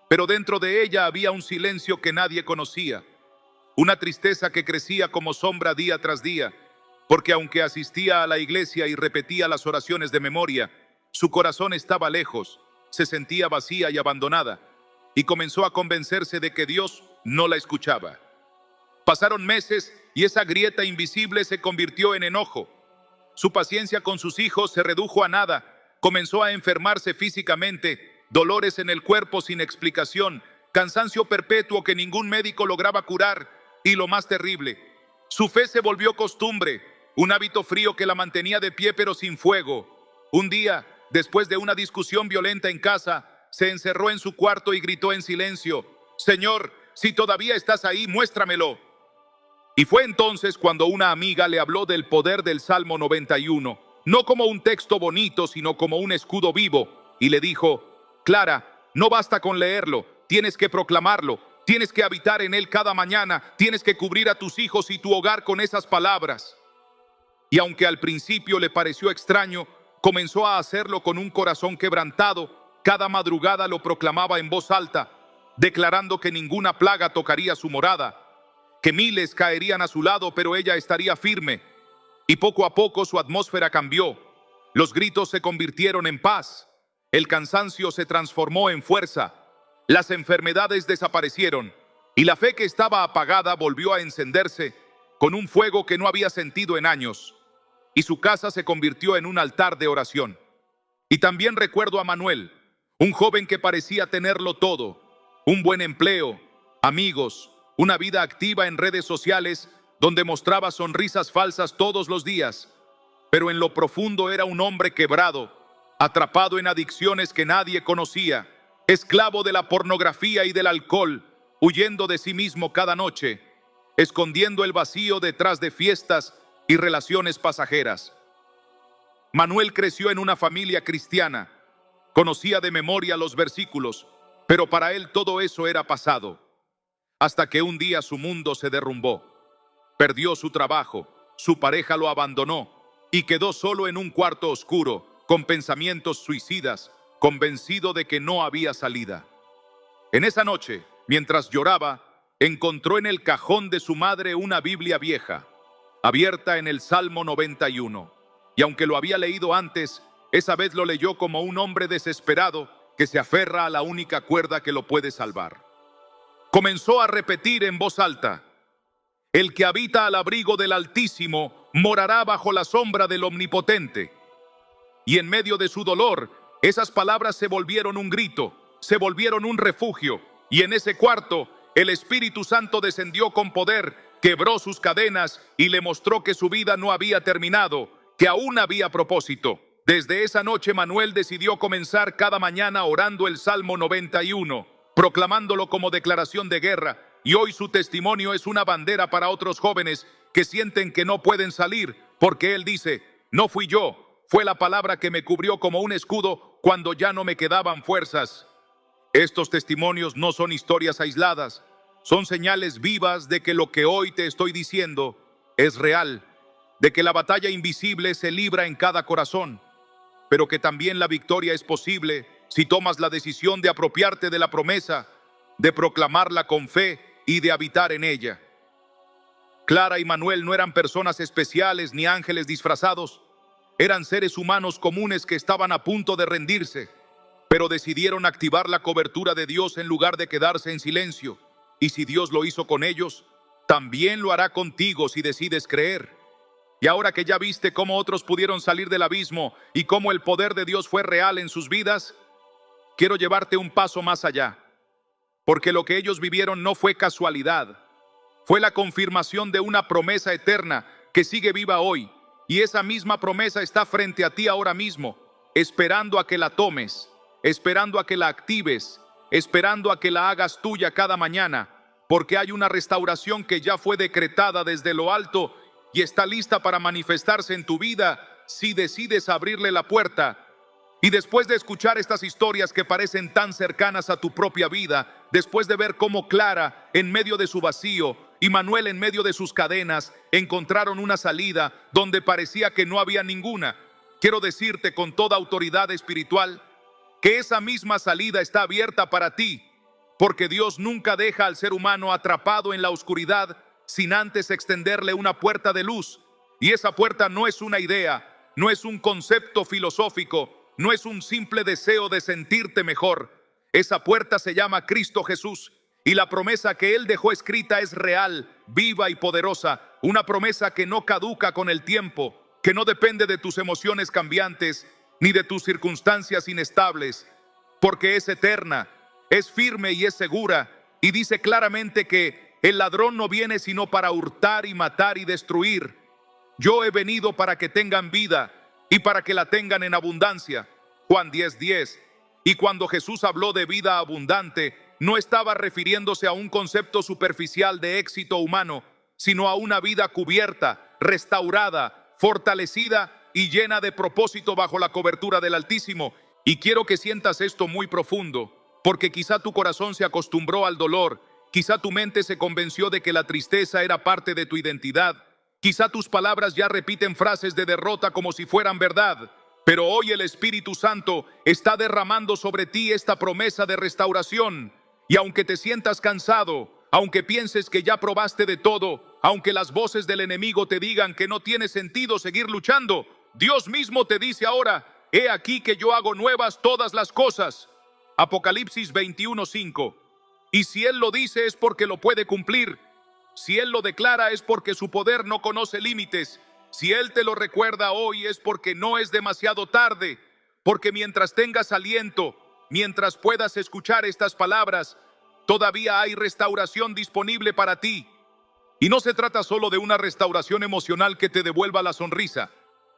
Speaker 1: Pero dentro de ella había un silencio que nadie conocía, una tristeza que crecía como sombra día tras día, porque aunque asistía a la iglesia y repetía las oraciones de memoria, su corazón estaba lejos, se sentía vacía y abandonada, y comenzó a convencerse de que Dios no la escuchaba. Pasaron meses y esa grieta invisible se convirtió en enojo. Su paciencia con sus hijos se redujo a nada, comenzó a enfermarse físicamente, dolores en el cuerpo sin explicación, cansancio perpetuo que ningún médico lograba curar, y lo más terrible, su fe se volvió costumbre, un hábito frío que la mantenía de pie pero sin fuego. Un día, después de una discusión violenta en casa, se encerró en su cuarto y gritó en silencio: «Señor, si todavía estás ahí, muéstramelo». Y fue entonces cuando una amiga le habló del poder del Salmo 91, no como un texto bonito, sino como un escudo vivo, y le dijo: «Clara, no basta con leerlo, tienes que proclamarlo, Tienes que habitar en él cada mañana. Tienes que cubrir a tus hijos y tu hogar con esas palabras. Y aunque al principio le pareció extraño, comenzó a hacerlo con un corazón quebrantado. Cada madrugada lo proclamaba en voz alta, declarando que ninguna plaga tocaría su morada, que miles caerían a su lado, pero ella estaría firme. Y poco a poco su atmósfera cambió. Los gritos se convirtieron en paz. El cansancio se transformó en fuerza. Las enfermedades desaparecieron y la fe que estaba apagada volvió a encenderse con un fuego que no había sentido en años. Y su casa se convirtió en un altar de oración. Y también recuerdo a Manuel, un joven que parecía tenerlo todo: un buen empleo, amigos, una vida activa en redes sociales donde mostraba sonrisas falsas todos los días, pero en lo profundo era un hombre quebrado, atrapado en adicciones que nadie conocía, esclavo de la pornografía y del alcohol, huyendo de sí mismo cada noche, escondiendo el vacío detrás de fiestas y relaciones pasajeras. Manuel creció en una familia cristiana, conocía de memoria los versículos, pero para él todo eso era pasado, hasta que un día su mundo se derrumbó. Perdió su trabajo, su pareja lo abandonó y quedó solo en un cuarto oscuro, con pensamientos suicidas, convencido de que no había salida. En esa noche, mientras lloraba, encontró en el cajón de su madre una Biblia vieja, abierta en el Salmo 91. Y aunque lo había leído antes, esa vez lo leyó como un hombre desesperado que se aferra a la única cuerda que lo puede salvar. Comenzó a repetir en voz alta: el que habita al abrigo del Altísimo morará bajo la sombra del Omnipotente. Y en medio de su dolor, esas palabras se volvieron un grito, se volvieron un refugio. Y en ese cuarto, el Espíritu Santo descendió con poder, quebró sus cadenas y le mostró que su vida no había terminado, que aún había propósito. Desde esa noche, Manuel decidió comenzar cada mañana orando el Salmo 91, proclamándolo como declaración de guerra. Y hoy su testimonio es una bandera para otros jóvenes que sienten que no pueden salir, porque él dice: no fui yo, fue la palabra que me cubrió como un escudo cuando ya no me quedaban fuerzas. Estos testimonios no son historias aisladas, son señales vivas de que lo que hoy te estoy diciendo es real, de que la batalla invisible se libra en cada corazón, pero que también la victoria es posible si tomas la decisión de apropiarte de la promesa, de proclamarla con fe y de habitar en ella. Clara y Manuel no eran personas especiales ni ángeles disfrazados. Eran seres humanos comunes que estaban a punto de rendirse, pero decidieron activar la cobertura de Dios en lugar de quedarse en silencio. Y si Dios lo hizo con ellos, también lo hará contigo si decides creer. Y ahora que ya viste cómo otros pudieron salir del abismo y cómo el poder de Dios fue real en sus vidas, quiero llevarte un paso más allá, porque lo que ellos vivieron no fue casualidad, fue la confirmación de una promesa eterna que sigue viva hoy, y esa misma promesa está frente a ti ahora mismo, esperando a que la tomes, esperando a que la actives, esperando a que la hagas tuya cada mañana, porque hay una restauración que ya fue decretada desde lo alto y está lista para manifestarse en tu vida si decides abrirle la puerta. Y después de escuchar estas historias que parecen tan cercanas a tu propia vida, después de ver cómo Clara, en medio de su vacío, y Manuel, en medio de sus cadenas, encontraron una salida donde parecía que no había ninguna, quiero decirte con toda autoridad espiritual que esa misma salida está abierta para ti, porque Dios nunca deja al ser humano atrapado en la oscuridad sin antes extenderle una puerta de luz. Y esa puerta no es una idea, no es un concepto filosófico, no es un simple deseo de sentirte mejor. Esa puerta se llama Cristo Jesús, y la promesa que Él dejó escrita es real, viva y poderosa. Una promesa que no caduca con el tiempo, que no depende de tus emociones cambiantes, ni de tus circunstancias inestables, porque es eterna, es firme y es segura, y dice claramente que el ladrón no viene sino para hurtar y matar y destruir. Yo he venido para que tengan vida y para que la tengan en abundancia. Juan 10:10. Y cuando Jesús habló de vida abundante, no estaba refiriéndose a un concepto superficial de éxito humano, sino a una vida cubierta, restaurada, fortalecida y llena de propósito bajo la cobertura del Altísimo. Y quiero que sientas esto muy profundo, porque quizá tu corazón se acostumbró al dolor Quizá tu mente se convenció de que la tristeza era parte de tu identidad. Quizá tus palabras ya repiten frases de derrota como si fueran verdad. Pero hoy el Espíritu Santo está derramando sobre ti esta promesa de restauración. Y aunque te sientas cansado, aunque pienses que ya probaste de todo, aunque las voces del enemigo te digan que no tiene sentido seguir luchando, Dios mismo te dice ahora: he aquí que yo hago nuevas todas las cosas. Apocalipsis 21:5. Y si Él lo dice es porque lo puede cumplir. Si Él lo declara es porque su poder no conoce límites. Si Él te lo recuerda hoy es porque no es demasiado tarde. Porque mientras tengas aliento, mientras puedas escuchar estas palabras, todavía hay restauración disponible para ti. Y no se trata solo de una restauración emocional que te devuelva la sonrisa.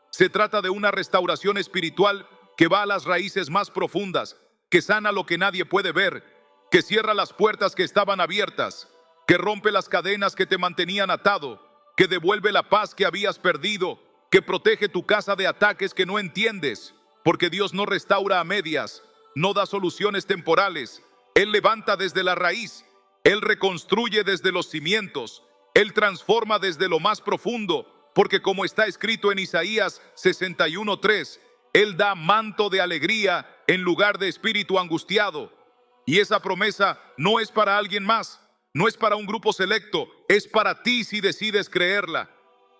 Speaker 1: Se trata de una restauración espiritual que va a las raíces más profundas, que sana lo que nadie puede ver, que cierra las puertas que estaban abiertas, que rompe las cadenas que te mantenían atado, que devuelve la paz que habías perdido, que protege tu casa de ataques que no entiendes, porque Dios no restaura a medias, no da soluciones temporales. Él levanta desde la raíz, Él reconstruye desde los cimientos, Él transforma desde lo más profundo, porque como está escrito en Isaías 61:3, Él da manto de alegría en lugar de espíritu angustiado. Y esa promesa no es para alguien más, no es para un grupo selecto, es para ti si decides creerla.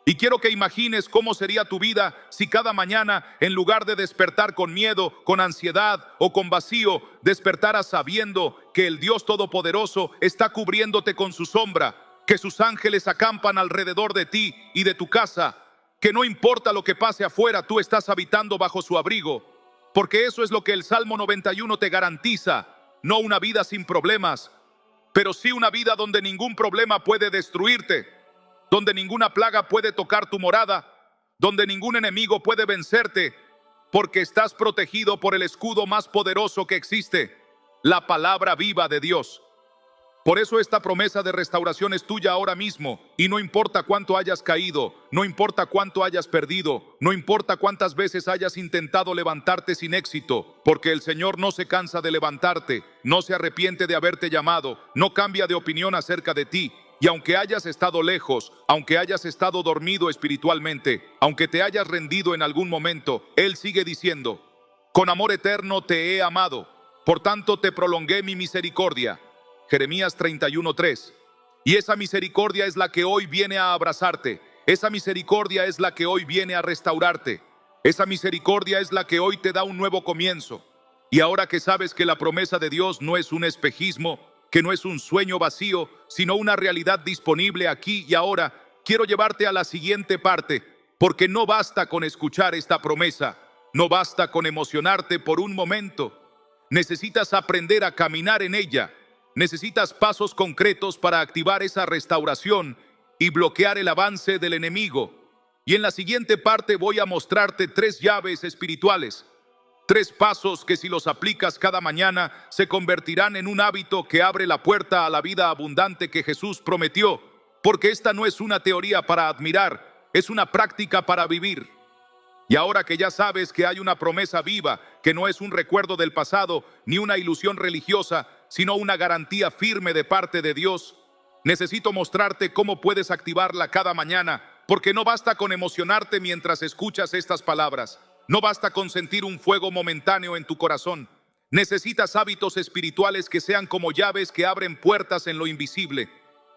Speaker 1: Y quiero que imagines cómo sería tu vida si cada mañana, en lugar de despertar con miedo, con ansiedad o con vacío, despertaras sabiendo que el Dios Todopoderoso está cubriéndote con su sombra, que sus ángeles acampan alrededor de ti y de tu casa, que no importa lo que pase afuera, tú estás habitando bajo su abrigo, porque eso es lo que el Salmo 91 te garantiza. No una vida sin problemas, pero sí una vida donde ningún problema puede destruirte, donde ninguna plaga puede tocar tu morada, donde ningún enemigo puede vencerte, porque estás protegido por el escudo más poderoso que existe, la palabra viva de Dios. Por eso esta promesa de restauración es tuya ahora mismo, y no importa cuánto hayas caído, no importa cuánto hayas perdido, no importa cuántas veces hayas intentado levantarte sin éxito, porque el Señor no se cansa de levantarte, no se arrepiente de haberte llamado, no cambia de opinión acerca de ti. Y aunque hayas estado lejos, aunque hayas estado dormido espiritualmente, aunque te hayas rendido en algún momento, Él sigue diciendo: con amor eterno te he amado, por tanto te prolongué mi misericordia. Jeremías 31:3. Y esa misericordia es la que hoy viene a abrazarte. Esa misericordia es la que hoy viene a restaurarte. Esa misericordia es la que hoy te da un nuevo comienzo. Y ahora que sabes que la promesa de Dios no es un espejismo, que no es un sueño vacío, sino una realidad disponible aquí y ahora, quiero llevarte a la siguiente parte, porque no basta con escuchar esta promesa, no basta con emocionarte por un momento. Necesitas aprender a caminar en ella. Necesitas pasos concretos para activar esa restauración y bloquear el avance del enemigo. Y en la siguiente parte voy a mostrarte 3 llaves espirituales, 3 pasos que si los aplicas cada mañana se convertirán en un hábito que abre la puerta a la vida abundante que Jesús prometió, porque esta no es una teoría para admirar, es una práctica para vivir. Y ahora que ya sabes que hay una promesa viva, que no es un recuerdo del pasado ni una ilusión religiosa, sino una garantía firme de parte de Dios, necesito mostrarte cómo puedes activarla cada mañana, porque no basta con emocionarte mientras escuchas estas palabras, no basta con sentir un fuego momentáneo en tu corazón. Necesitas hábitos espirituales que sean como llaves que abren puertas en lo invisible.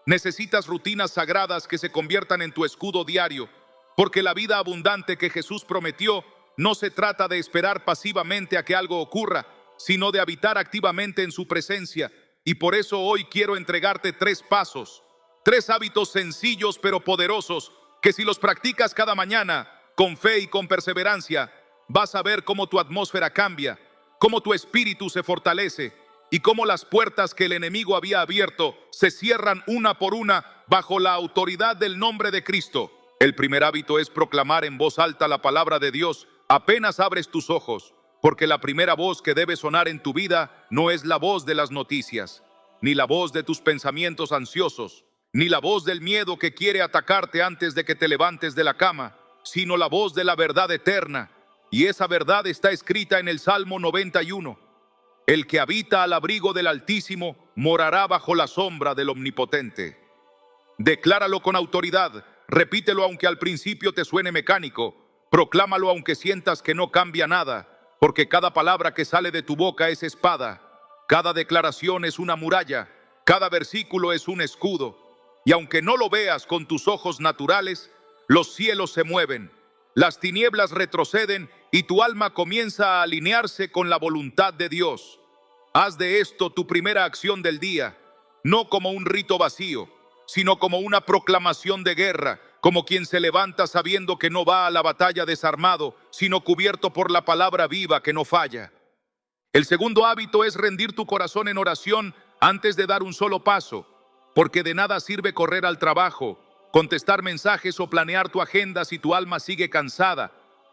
Speaker 1: Necesitas rutinas sagradas que se conviertan en tu escudo diario, porque la vida abundante que Jesús prometió no se trata de esperar pasivamente a que algo ocurra, sino de habitar activamente en su presencia. Y por eso hoy quiero entregarte 3 pasos, 3 hábitos sencillos pero poderosos, que si los practicas cada mañana, con fe y con perseverancia, vas a ver cómo tu atmósfera cambia, cómo tu espíritu se fortalece y cómo las puertas que el enemigo había abierto se cierran una por una bajo la autoridad del nombre de Cristo. El primer hábito es proclamar en voz alta la palabra de Dios apenas abres tus ojos, porque la primera voz que debe sonar en tu vida no es la voz de las noticias, ni la voz de tus pensamientos ansiosos, ni la voz del miedo que quiere atacarte antes de que te levantes de la cama, sino la voz de la verdad eterna. Y esa verdad está escrita en el Salmo 91. El que habita al abrigo del Altísimo morará bajo la sombra del Omnipotente. Decláralo con autoridad, repítelo aunque al principio te suene mecánico, proclámalo aunque sientas que no cambia nada, porque cada palabra que sale de tu boca es espada, cada declaración es una muralla, cada versículo es un escudo, y aunque no lo veas con tus ojos naturales, los cielos se mueven, las tinieblas retroceden y tu alma comienza a alinearse con la voluntad de Dios. Haz de esto tu primera acción del día, no como un rito vacío, sino como una proclamación de guerra, como quien se levanta sabiendo que no va a la batalla desarmado, sino cubierto por la palabra viva que no falla. El segundo hábito es rendir tu corazón en oración antes de dar un solo paso, porque de nada sirve correr al trabajo, contestar mensajes o planear tu agenda si tu alma sigue cansada,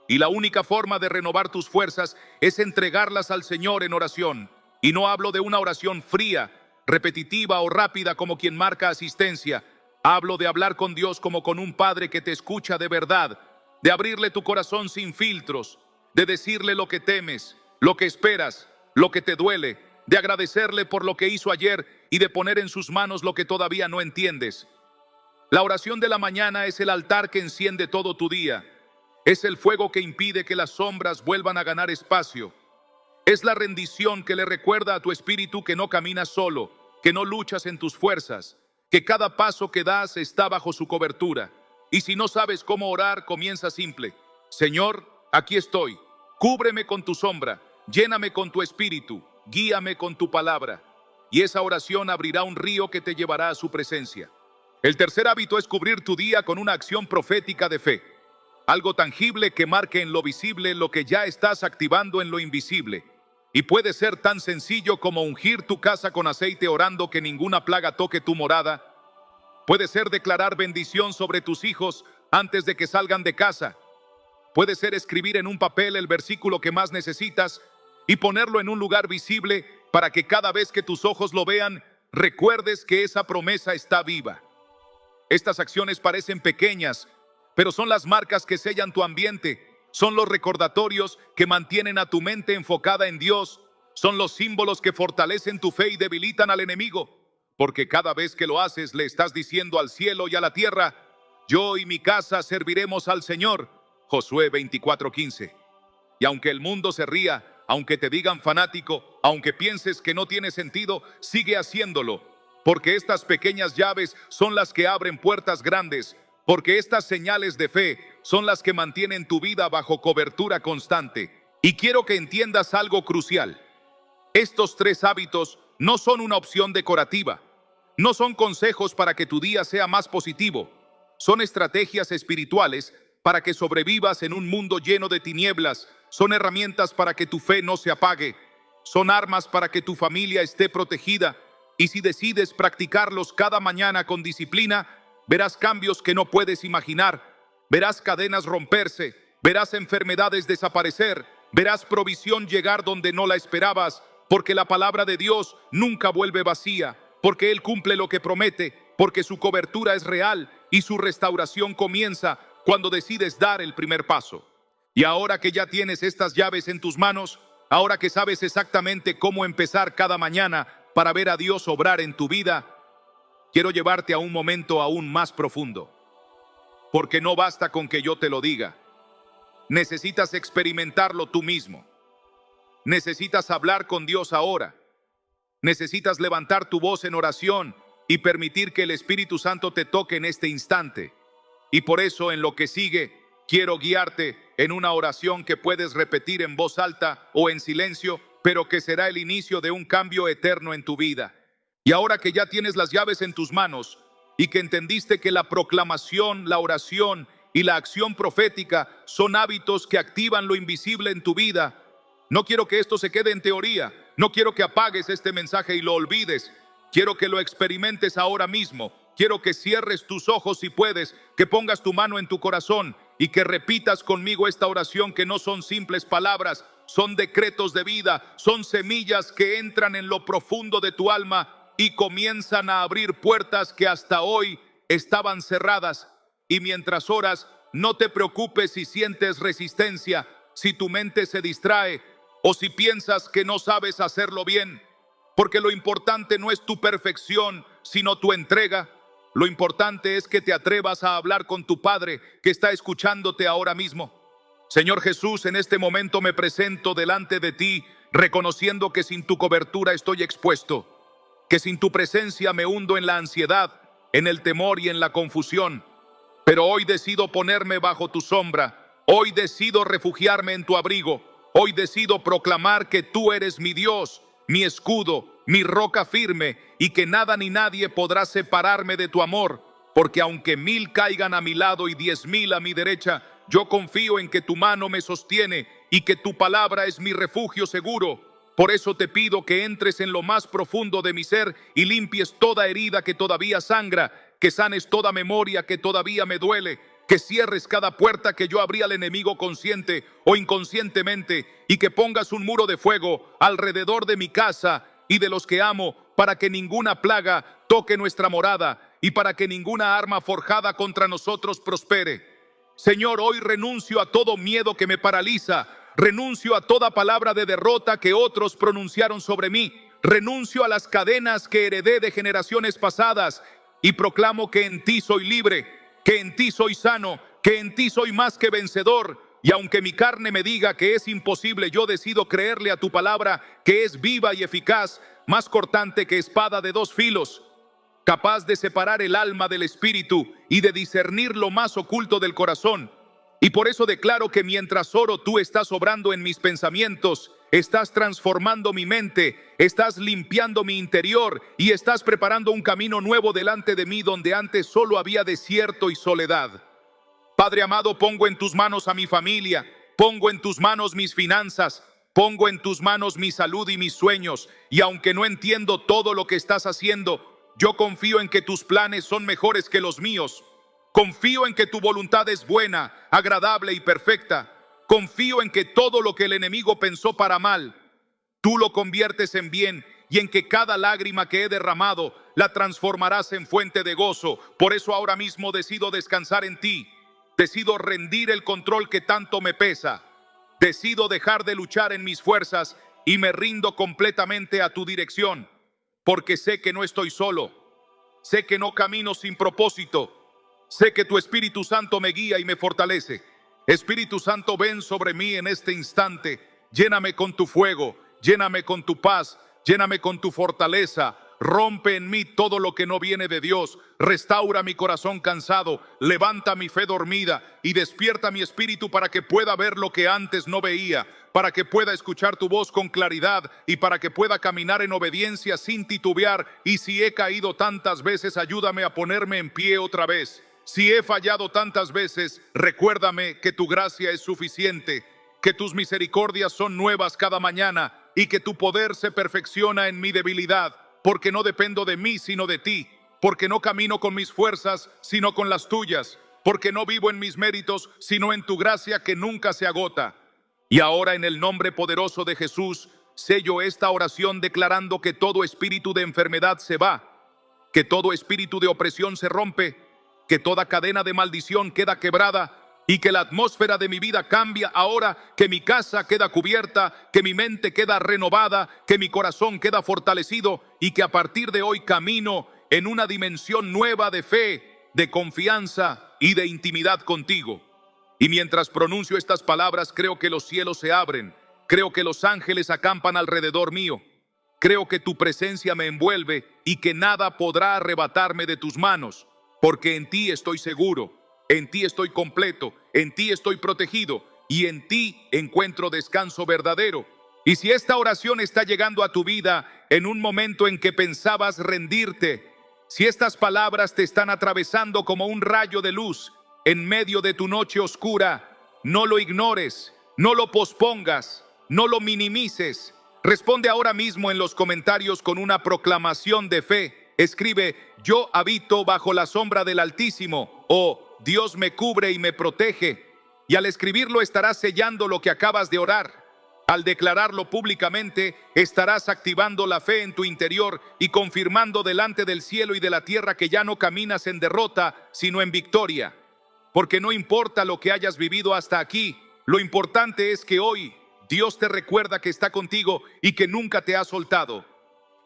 Speaker 1: y la única forma de renovar tus fuerzas es entregarlas al Señor en oración. Y no hablo de una oración fría, repetitiva o rápida como quien marca asistencia. Hablo de hablar con Dios como con un padre que te escucha de verdad, de abrirle tu corazón sin filtros, de decirle lo que temes, lo que esperas, lo que te duele, de agradecerle por lo que hizo ayer y de poner en sus manos lo que todavía no entiendes. La oración de la mañana es el altar que enciende todo tu día. Es el fuego que impide que las sombras vuelvan a ganar espacio. Es la rendición que le recuerda a tu espíritu que no caminas solo, que no luchas en tus fuerzas, que cada paso que das está bajo su cobertura. Y si no sabes cómo orar, comienza simple. Señor, aquí estoy. Cúbreme con tu sombra, lléname con tu espíritu, guíame con tu palabra. Y esa oración abrirá un río que te llevará a su presencia. El tercer hábito es cubrir tu día con una acción profética de fe. Algo tangible que marque en lo visible lo que ya estás activando en lo invisible. Y puede ser tan sencillo como ungir tu casa con aceite orando que ninguna plaga toque tu morada. Puede ser declarar bendición sobre tus hijos antes de que salgan de casa. Puede ser escribir en un papel el versículo que más necesitas y ponerlo en un lugar visible para que cada vez que tus ojos lo vean, recuerdes que esa promesa está viva. Estas acciones parecen pequeñas, pero son las marcas que sellan tu ambiente. Son los recordatorios que mantienen a tu mente enfocada en Dios. Son los símbolos que fortalecen tu fe y debilitan al enemigo. Porque cada vez que lo haces, le estás diciendo al cielo y a la tierra: yo y mi casa serviremos al Señor. Josué 24:15. Y aunque el mundo se ría, aunque te digan fanático, aunque pienses que no tiene sentido, sigue haciéndolo. Porque estas pequeñas llaves son las que abren puertas grandes. Porque estas señales de fe son las que mantienen tu vida bajo cobertura constante. Y quiero que entiendas algo crucial. Estos tres hábitos no son una opción decorativa. No son consejos para que tu día sea más positivo. Son estrategias espirituales para que sobrevivas en un mundo lleno de tinieblas. Son herramientas para que tu fe no se apague. Son armas para que tu familia esté protegida. Y si decides practicarlos cada mañana con disciplina, verás cambios que no puedes imaginar. Verás cadenas romperse, verás enfermedades desaparecer, verás provisión llegar donde no la esperabas, porque la palabra de Dios nunca vuelve vacía, porque Él cumple lo que promete, porque su cobertura es real y su restauración comienza cuando decides dar el primer paso. Y ahora que ya tienes estas llaves en tus manos, ahora que sabes exactamente cómo empezar cada mañana para ver a Dios obrar en tu vida, quiero llevarte a un momento aún más profundo. Porque no basta con que yo te lo diga. Necesitas experimentarlo tú mismo. Necesitas hablar con Dios ahora. Necesitas levantar tu voz en oración y permitir que el Espíritu Santo te toque en este instante. Y por eso, en lo que sigue, quiero guiarte en una oración que puedes repetir en voz alta o en silencio, pero que será el inicio de un cambio eterno en tu vida. Y ahora que ya tienes las llaves en tus manos y que entendiste que la proclamación, la oración y la acción profética son hábitos que activan lo invisible en tu vida, no quiero que esto se quede en teoría. No quiero que apagues este mensaje y lo olvides. Quiero que lo experimentes ahora mismo. Quiero que cierres tus ojos si puedes, que pongas tu mano en tu corazón y que repitas conmigo esta oración, que no son simples palabras, son decretos de vida, son semillas que entran en lo profundo de tu alma y comienzan a abrir puertas que hasta hoy estaban cerradas. Y mientras oras, no te preocupes si sientes resistencia, si tu mente se distrae o si piensas que no sabes hacerlo bien. porque lo importante no es tu perfección, sino tu entrega. Lo importante es que te atrevas a hablar con tu Padre que está escuchándote ahora mismo. Señor Jesús, en este momento me presento delante de ti, reconociendo que sin tu cobertura estoy expuesto, que sin tu presencia me hundo en la ansiedad, en el temor y en la confusión. Pero hoy decido ponerme bajo tu sombra, hoy decido refugiarme en tu abrigo, hoy decido proclamar que tú eres mi Dios, mi escudo, mi roca firme, y que nada ni nadie podrá separarme de tu amor, porque aunque 1000 caigan a mi lado y 10,000 a mi derecha, yo confío en que tu mano me sostiene y que tu palabra es mi refugio seguro. Por eso te pido que entres en lo más profundo de mi ser y limpies toda herida que todavía sangra, que sanes toda memoria que todavía me duele, que cierres cada puerta que yo abrí al enemigo consciente o inconscientemente, y que pongas un muro de fuego alrededor de mi casa y de los que amo, para que ninguna plaga toque nuestra morada y para que ninguna arma forjada contra nosotros prospere. Señor, hoy renuncio a todo miedo que me paraliza, renuncio a toda palabra de derrota que otros pronunciaron sobre mí, renuncio a las cadenas que heredé de generaciones pasadas y proclamo que en ti soy libre, que en ti soy sano, que en ti soy más que vencedor. Y aunque mi carne me diga que es imposible, yo decido creerle a tu palabra, que es viva y eficaz, más cortante que espada de 2 filos, capaz de separar el alma del espíritu y de discernir lo más oculto del corazón. Y por eso declaro que mientras oro, tú estás obrando en mis pensamientos, estás transformando mi mente, estás limpiando mi interior y estás preparando un camino nuevo delante de mí donde antes solo había desierto y soledad. Padre amado, pongo en tus manos a mi familia, pongo en tus manos mis finanzas, pongo en tus manos mi salud y mis sueños, y aunque no entiendo todo lo que estás haciendo, yo confío en que tus planes son mejores que los míos. Confío en que tu voluntad es buena, agradable y perfecta. Confío en que todo lo que el enemigo pensó para mal, tú lo conviertes en bien, y en que cada lágrima que he derramado la transformarás en fuente de gozo. Por eso ahora mismo decido descansar en ti. Decido rendir el control que tanto me pesa. Decido dejar de luchar en mis fuerzas y me rindo completamente a tu dirección, porque sé que no estoy solo, sé que no camino sin propósito, sé que tu Espíritu Santo me guía y me fortalece. Espíritu Santo, ven sobre mí en este instante, lléname con tu fuego, lléname con tu paz, lléname con tu fortaleza. Rompe en mí todo lo que no viene de Dios, restaura mi corazón cansado, levanta mi fe dormida y despierta mi espíritu para que pueda ver lo que antes no veía, para que pueda escuchar tu voz con claridad y para que pueda caminar en obediencia sin titubear. Y si he caído tantas veces, ayúdame a ponerme en pie otra vez. Si he fallado tantas veces, recuérdame que tu gracia es suficiente, que tus misericordias son nuevas cada mañana y que tu poder se perfecciona en mi debilidad. Porque no dependo de mí, sino de ti. Porque no camino con mis fuerzas, sino con las tuyas. Porque no vivo en mis méritos, sino en tu gracia que nunca se agota. Y ahora, en el nombre poderoso de Jesús, sello esta oración declarando que todo espíritu de enfermedad se va, que todo espíritu de opresión se rompe, que toda cadena de maldición queda quebrada, y que la atmósfera de mi vida cambia ahora, que mi casa queda cubierta, que mi mente queda renovada, que mi corazón queda fortalecido y que a partir de hoy camino en una dimensión nueva de fe, de confianza y de intimidad contigo. Y mientras pronuncio estas palabras, creo que los cielos se abren, creo que los ángeles acampan alrededor mío, creo que tu presencia me envuelve y que nada podrá arrebatarme de tus manos, porque en ti estoy seguro. En ti estoy completo, en ti estoy protegido y en ti encuentro descanso verdadero. Y si esta oración está llegando a tu vida en un momento en que pensabas rendirte, si estas palabras te están atravesando como un rayo de luz en medio de tu noche oscura, no lo ignores, no lo pospongas, no lo minimices. Responde ahora mismo en los comentarios con una proclamación de fe. Escribe: yo habito bajo la sombra del Altísimo, o Dios me cubre y me protege. Y al escribirlo estarás sellando lo que acabas de orar. Al declararlo públicamente, estarás activando la fe en tu interior y confirmando delante del cielo y de la tierra que ya no caminas en derrota, sino en victoria. Porque no importa lo que hayas vivido hasta aquí, lo importante es que hoy Dios te recuerda que está contigo y que nunca te ha soltado.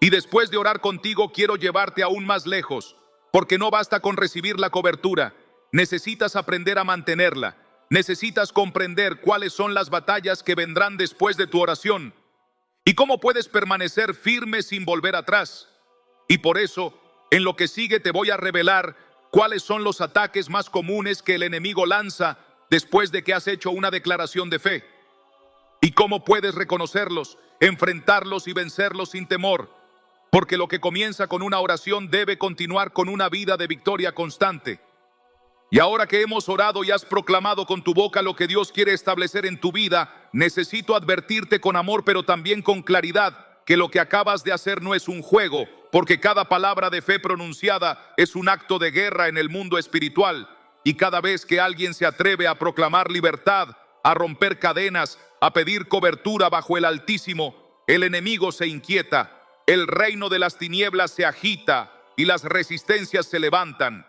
Speaker 1: Y después de orar contigo quiero llevarte aún más lejos, porque no basta con recibir la cobertura, necesitas aprender a mantenerla, necesitas comprender cuáles son las batallas que vendrán después de tu oración y cómo puedes permanecer firme sin volver atrás. Y por eso, en lo que sigue te voy a revelar cuáles son los ataques más comunes que el enemigo lanza después de que has hecho una declaración de fe, y cómo puedes reconocerlos, enfrentarlos y vencerlos sin temor. Porque lo que comienza con una oración debe continuar con una vida de victoria constante. Y ahora que hemos orado y has proclamado con tu boca lo que Dios quiere establecer en tu vida, necesito advertirte con amor, pero también con claridad, que lo que acabas de hacer no es un juego, porque cada palabra de fe pronunciada es un acto de guerra en el mundo espiritual. Y cada vez que alguien se atreve a proclamar libertad, a romper cadenas, a pedir cobertura bajo el Altísimo, el enemigo se inquieta. El reino de las tinieblas se agita y las resistencias se levantan.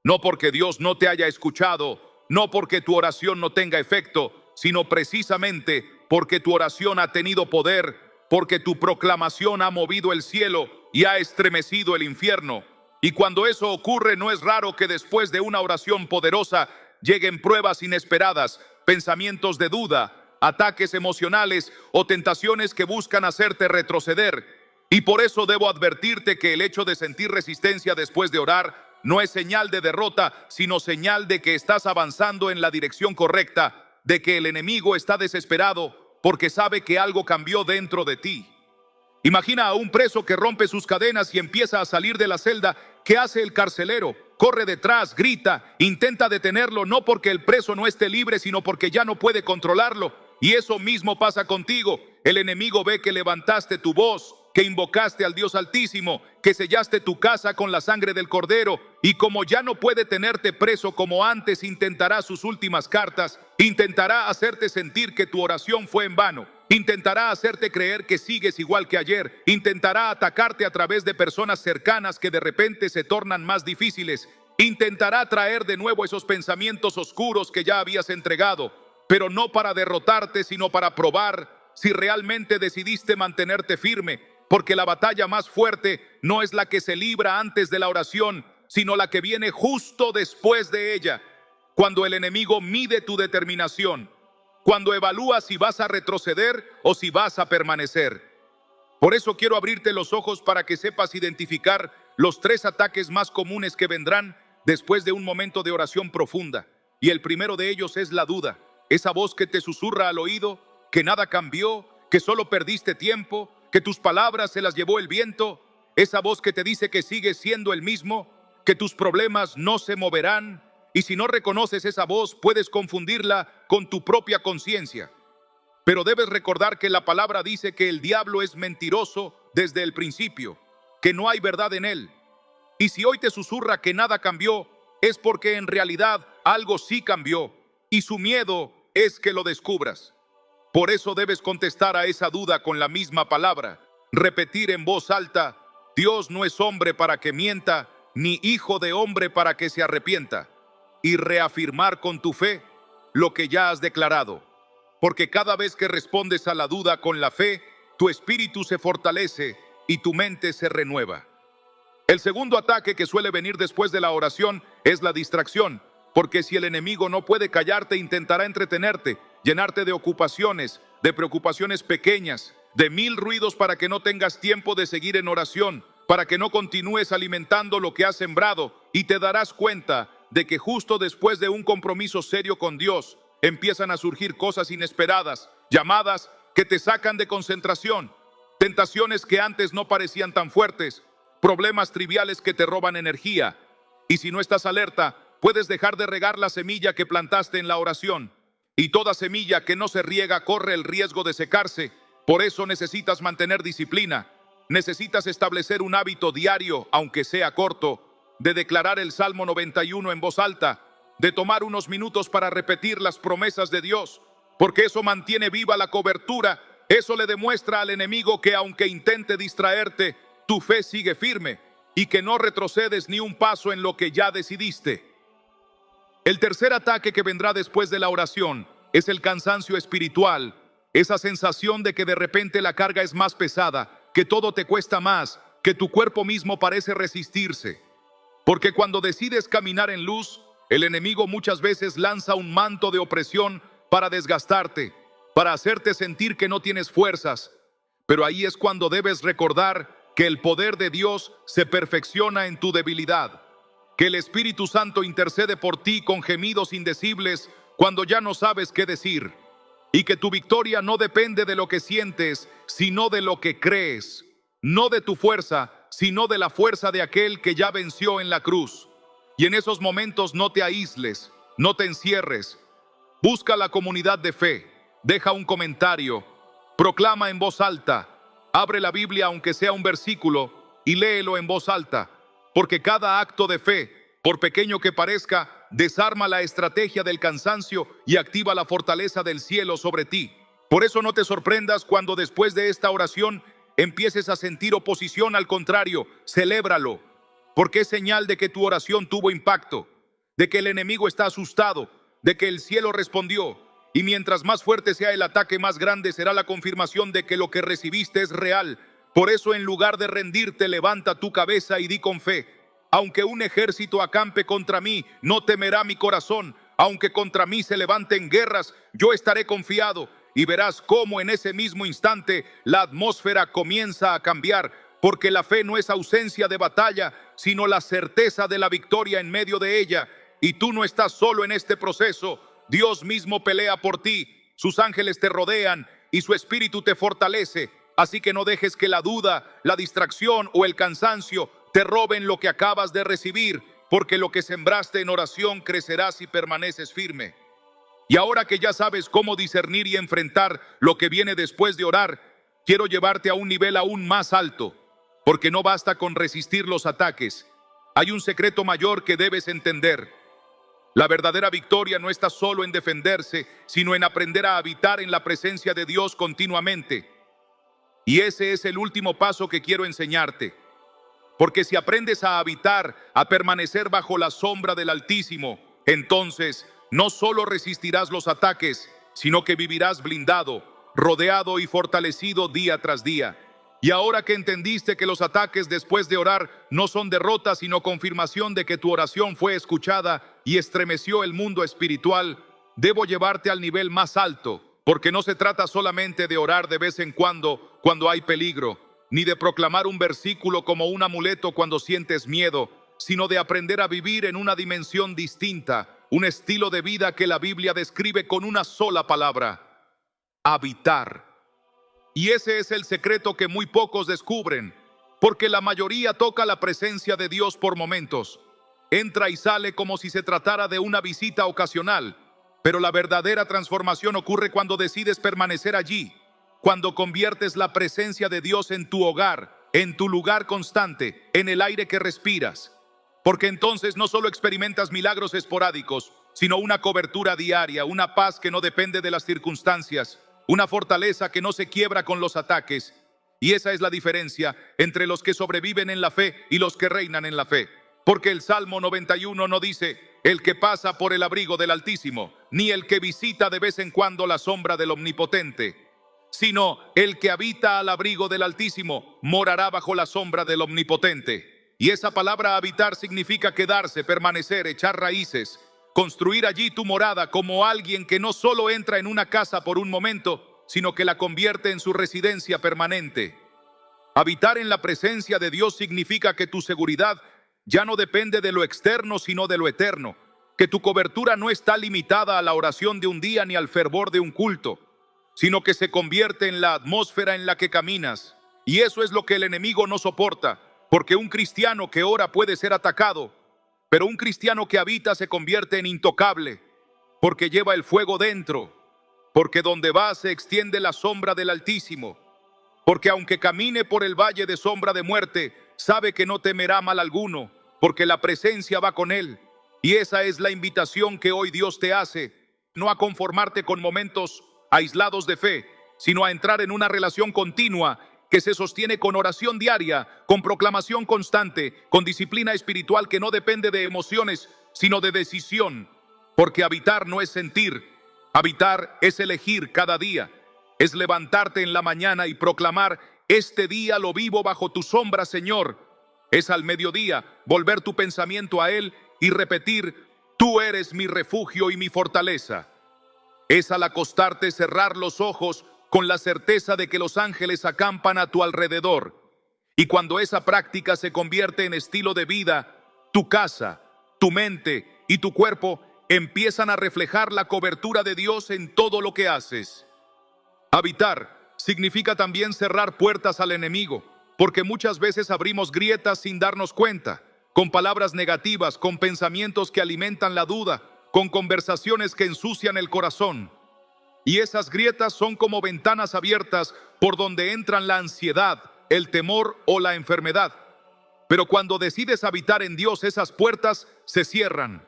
Speaker 1: No porque Dios no te haya escuchado, no porque tu oración no tenga efecto, sino precisamente porque tu oración ha tenido poder, porque tu proclamación ha movido el cielo y ha estremecido el infierno. Y cuando eso ocurre, no es raro que después de una oración poderosa lleguen pruebas inesperadas, pensamientos de duda, ataques emocionales o tentaciones que buscan hacerte retroceder. Y por eso debo advertirte que el hecho de sentir resistencia después de orar no es señal de derrota, sino señal de que estás avanzando en la dirección correcta, de que el enemigo está desesperado porque sabe que algo cambió dentro de ti. Imagina a un preso que rompe sus cadenas y empieza a salir de la celda. ¿Qué hace el carcelero? Corre detrás, grita, intenta detenerlo, no porque el preso no esté libre, sino porque ya no puede controlarlo. Y eso mismo pasa contigo. El enemigo ve que levantaste tu voz, que invocaste al Dios Altísimo, que sellaste tu casa con la sangre del Cordero, y como ya no puede tenerte preso como antes, intentará sus últimas cartas, intentará hacerte sentir que tu oración fue en vano, intentará hacerte creer que sigues igual que ayer, intentará atacarte a través de personas cercanas que de repente se tornan más difíciles, intentará traer de nuevo esos pensamientos oscuros que ya habías entregado, pero no para derrotarte, sino para probar si realmente decidiste mantenerte firme. Porque la batalla más fuerte no es la que se libra antes de la oración, sino la que viene justo después de ella. Cuando el enemigo mide tu determinación, cuando evalúa si vas a retroceder o si vas a permanecer. Por eso quiero abrirte los ojos para que sepas identificar los 3 ataques más comunes que vendrán después de un momento de oración profunda. Y el primero de ellos es la duda, esa voz que te susurra al oído, que nada cambió, que solo perdiste tiempo, que tus palabras se las llevó el viento, esa voz que te dice que sigues siendo el mismo, que tus problemas no se moverán, y si no reconoces esa voz, puedes confundirla con tu propia conciencia. Pero debes recordar que la palabra dice que el diablo es mentiroso desde el principio, que no hay verdad en él. Y si hoy te susurra que nada cambió, es porque en realidad algo sí cambió, y su miedo es que lo descubras. Por eso debes contestar a esa duda con la misma palabra, repetir en voz alta: Dios no es hombre para que mienta, ni hijo de hombre para que se arrepienta, y reafirmar con tu fe lo que ya has declarado. Porque cada vez que respondes a la duda con la fe, tu espíritu se fortalece y tu mente se renueva. El segundo ataque que suele venir después de la oración es la distracción, porque si el enemigo no puede callarte, intentará entretenerte, llenarte de ocupaciones, de preocupaciones pequeñas, de 1000 ruidos para que no tengas tiempo de seguir en oración, para que no continúes alimentando lo que has sembrado, y te darás cuenta de que justo después de un compromiso serio con Dios, empiezan a surgir cosas inesperadas, llamadas que te sacan de concentración, tentaciones que antes no parecían tan fuertes, problemas triviales que te roban energía. Y si no estás alerta, puedes dejar de regar la semilla que plantaste en la oración. Y toda semilla que no se riega corre el riesgo de secarse. Por eso necesitas mantener disciplina. Necesitas establecer un hábito diario, aunque sea corto, de declarar el Salmo 91 en voz alta, de tomar unos minutos para repetir las promesas de Dios, porque eso mantiene viva la cobertura. Eso le demuestra al enemigo que aunque intente distraerte, tu fe sigue firme y que no retrocedes ni un paso en lo que ya decidiste. El tercer ataque que vendrá después de la oración es el cansancio espiritual, esa sensación de que de repente la carga es más pesada, que todo te cuesta más, que tu cuerpo mismo parece resistirse. Porque cuando decides caminar en luz, el enemigo muchas veces lanza un manto de opresión para desgastarte, para hacerte sentir que no tienes fuerzas. Pero ahí es cuando debes recordar que el poder de Dios se perfecciona en tu debilidad, que el Espíritu Santo intercede por ti con gemidos indecibles cuando ya no sabes qué decir, y que tu victoria no depende de lo que sientes, sino de lo que crees, no de tu fuerza, sino de la fuerza de aquel que ya venció en la cruz. Y en esos momentos no te aísles, no te encierres. Busca la comunidad de fe, deja un comentario, proclama en voz alta, abre la Biblia aunque sea un versículo y léelo en voz alta, porque cada acto de fe, por pequeño que parezca, desarma la estrategia del cansancio y activa la fortaleza del cielo sobre ti. Por eso no te sorprendas cuando después de esta oración empieces a sentir oposición. Al contrario, celébralo, porque es señal de que tu oración tuvo impacto, de que el enemigo está asustado, de que el cielo respondió. Y mientras más fuerte sea el ataque, más grande será la confirmación de que lo que recibiste es real. Por eso, en lugar de rendirte, levanta tu cabeza y di con fe: aunque un ejército acampe contra mí, no temerá mi corazón. Aunque contra mí se levanten guerras, yo estaré confiado. Y verás cómo en ese mismo instante la atmósfera comienza a cambiar, porque la fe no es ausencia de batalla, sino la certeza de la victoria en medio de ella. Y tú no estás solo en este proceso. Dios mismo pelea por ti, sus ángeles te rodean y su espíritu te fortalece. Así que no dejes que la duda, la distracción o el cansancio te roben lo que acabas de recibir, porque lo que sembraste en oración crecerá si permaneces firme. Y ahora que ya sabes cómo discernir y enfrentar lo que viene después de orar, quiero llevarte a un nivel aún más alto, porque no basta con resistir los ataques. Hay un secreto mayor que debes entender. La verdadera victoria no está solo en defenderse, sino en aprender a habitar en la presencia de Dios continuamente. Y ese es el último paso que quiero enseñarte. Porque si aprendes a habitar, a permanecer bajo la sombra del Altísimo, entonces no solo resistirás los ataques, sino que vivirás blindado, rodeado y fortalecido día tras día. Y ahora que entendiste que los ataques después de orar no son derrotas, sino confirmación de que tu oración fue escuchada y estremeció el mundo espiritual, debo llevarte al nivel más alto, porque no se trata solamente de orar de vez en cuando hay peligro, ni de proclamar un versículo como un amuleto cuando sientes miedo, sino de aprender a vivir en una dimensión distinta, un estilo de vida que la Biblia describe con una sola palabra: habitar. Y ese es el secreto que muy pocos descubren, porque la mayoría toca la presencia de Dios por momentos. Entra y sale como si se tratara de una visita ocasional, pero la verdadera transformación ocurre cuando decides permanecer allí, cuando conviertes la presencia de Dios en tu hogar, en tu lugar constante, en el aire que respiras. Porque entonces no solo experimentas milagros esporádicos, sino una cobertura diaria, una paz que no depende de las circunstancias, una fortaleza que no se quiebra con los ataques. Y esa es la diferencia entre los que sobreviven en la fe y los que reinan en la fe. Porque el Salmo 91 no dice: el que pasa por el abrigo del Altísimo, ni el que visita de vez en cuando la sombra del Omnipotente, sino el que habita al abrigo del Altísimo morará bajo la sombra del Omnipotente. Y esa palabra habitar significa quedarse, permanecer, echar raíces, construir allí tu morada como alguien que no solo entra en una casa por un momento, sino que la convierte en su residencia permanente. Habitar en la presencia de Dios significa que tu seguridad ya no depende de lo externo, sino de lo eterno, que tu cobertura no está limitada a la oración de un día ni al fervor de un culto, sino que se convierte en la atmósfera en la que caminas. Y eso es lo que el enemigo no soporta, porque un cristiano que ora puede ser atacado, pero un cristiano que habita se convierte en intocable, porque lleva el fuego dentro, porque donde va se extiende la sombra del Altísimo, porque aunque camine por el valle de sombra de muerte, sabe que no temerá mal alguno, porque la presencia va con él. Y esa es la invitación que hoy Dios te hace, no a conformarte con momentos aislados de fe, sino a entrar en una relación continua que se sostiene con oración diaria, con proclamación constante, con disciplina espiritual que no depende de emociones, sino de decisión. Porque habitar no es sentir, habitar es elegir cada día, es levantarte en la mañana y proclamar Este día lo vivo bajo tu sombra, Señor. Es al mediodía volver tu pensamiento a Él y repetir: tú eres mi refugio y mi fortaleza. Es al acostarte cerrar los ojos con la certeza de que los ángeles acampan a tu alrededor. Y cuando esa práctica se convierte en estilo de vida, tu casa, tu mente y tu cuerpo empiezan a reflejar la cobertura de Dios en todo lo que haces. Habitar significa también cerrar puertas al enemigo, porque muchas veces abrimos grietas sin darnos cuenta, con palabras negativas, con pensamientos que alimentan la duda, con conversaciones que ensucian el corazón. Y esas grietas son como ventanas abiertas por donde entran la ansiedad, el temor o la enfermedad. Pero cuando decides habitar en Dios, esas puertas se cierran,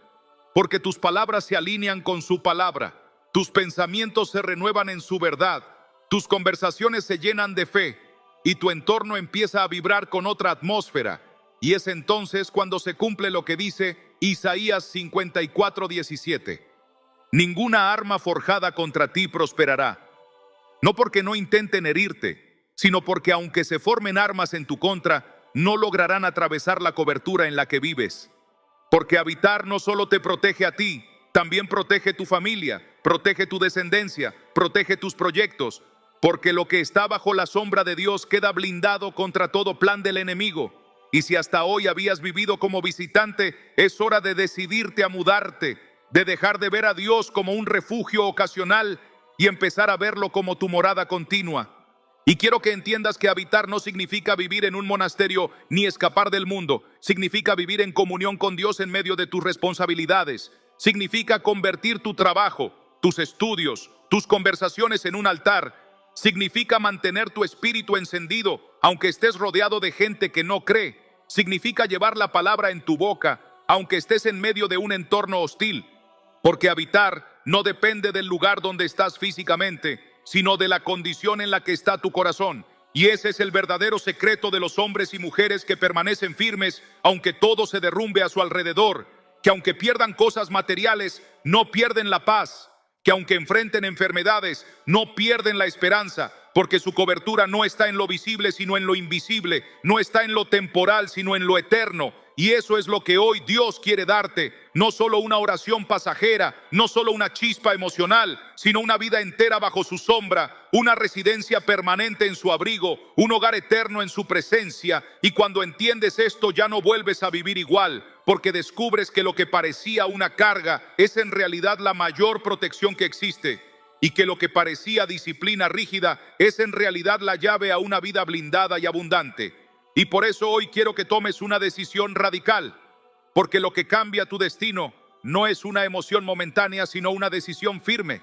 Speaker 1: porque tus palabras se alinean con su palabra, tus pensamientos se renuevan en su verdad, tus conversaciones se llenan de fe y tu entorno empieza a vibrar con otra atmósfera. Y es entonces cuando se cumple lo que dice Isaías 54:17. Ninguna arma forjada contra ti prosperará. No porque no intenten herirte, sino porque aunque se formen armas en tu contra, no lograrán atravesar la cobertura en la que vives. Porque habitar no solo te protege a ti, también protege tu familia, protege tu descendencia, protege tus proyectos. Porque lo que está bajo la sombra de Dios queda blindado contra todo plan del enemigo. Y si hasta hoy habías vivido como visitante, es hora de decidirte a mudarte, de dejar de ver a Dios como un refugio ocasional y empezar a verlo como tu morada continua. Y quiero que entiendas que habitar no significa vivir en un monasterio ni escapar del mundo. Significa vivir en comunión con Dios en medio de tus responsabilidades. Significa convertir tu trabajo, tus estudios, tus conversaciones en un altar. Significa mantener tu espíritu encendido, aunque estés rodeado de gente que no cree. Significa llevar la palabra en tu boca, aunque estés en medio de un entorno hostil. Porque habitar no depende del lugar donde estás físicamente, sino de la condición en la que está tu corazón. Y ese es el verdadero secreto de los hombres y mujeres que permanecen firmes, aunque todo se derrumbe a su alrededor. Que aunque pierdan cosas materiales, no pierden la paz. Que aunque enfrenten enfermedades, no pierden la esperanza, porque su cobertura no está en lo visible, sino en lo invisible, no está en lo temporal, sino en lo eterno. Y eso es lo que hoy Dios quiere darte, no solo una oración pasajera, no solo una chispa emocional, sino una vida entera bajo su sombra, una residencia permanente en su abrigo, un hogar eterno en su presencia. Y cuando entiendes esto, ya no vuelves a vivir igual, porque descubres que lo que parecía una carga es en realidad la mayor protección que existe, y que lo que parecía disciplina rígida es en realidad la llave a una vida blindada y abundante. Y por eso hoy quiero que tomes una decisión radical, porque lo que cambia tu destino no es una emoción momentánea, sino una decisión firme.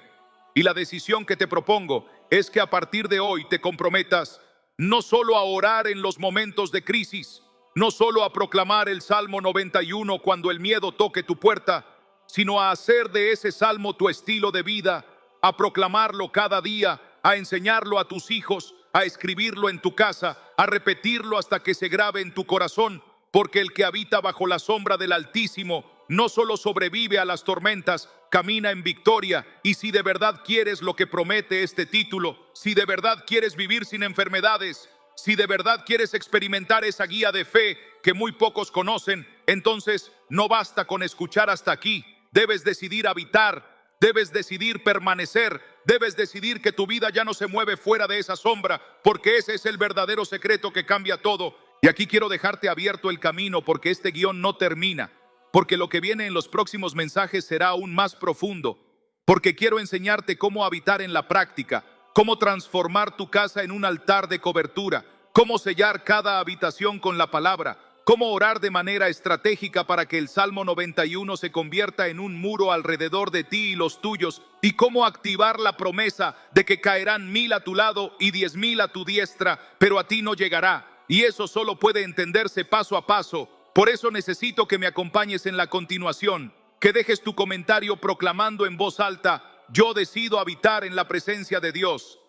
Speaker 1: Y la decisión que te propongo es que a partir de hoy te comprometas no solo a orar en los momentos de crisis, no solo a proclamar el Salmo 91 cuando el miedo toque tu puerta, sino a hacer de ese salmo tu estilo de vida, a proclamarlo cada día, a enseñarlo a tus hijos, a escribirlo en tu casa, a repetirlo hasta que se grabe en tu corazón, porque el que habita bajo la sombra del Altísimo no solo sobrevive a las tormentas, camina en victoria. Y si de verdad quieres lo que promete este título, si de verdad quieres vivir sin enfermedades, si de verdad quieres experimentar esa guía de fe que muy pocos conocen, entonces no basta con escuchar hasta aquí. Debes decidir habitar. Debes decidir permanecer, debes decidir que tu vida ya no se mueve fuera de esa sombra, porque ese es el verdadero secreto que cambia todo. Y aquí quiero dejarte abierto el camino, porque este guión no termina, porque lo que viene en los próximos mensajes será aún más profundo, porque quiero enseñarte cómo habitar en la práctica, cómo transformar tu casa en un altar de cobertura, cómo sellar cada habitación con la palabra, cómo orar de manera estratégica para que el Salmo 91 se convierta en un muro alrededor de ti y los tuyos, y cómo activar la promesa de que caerán 1000 a tu lado y 10,000 a tu diestra, pero a ti no llegará. Y eso solo puede entenderse paso a paso. Por eso necesito que me acompañes en la continuación, que dejes tu comentario proclamando en voz alta: yo decido habitar en la presencia de Dios,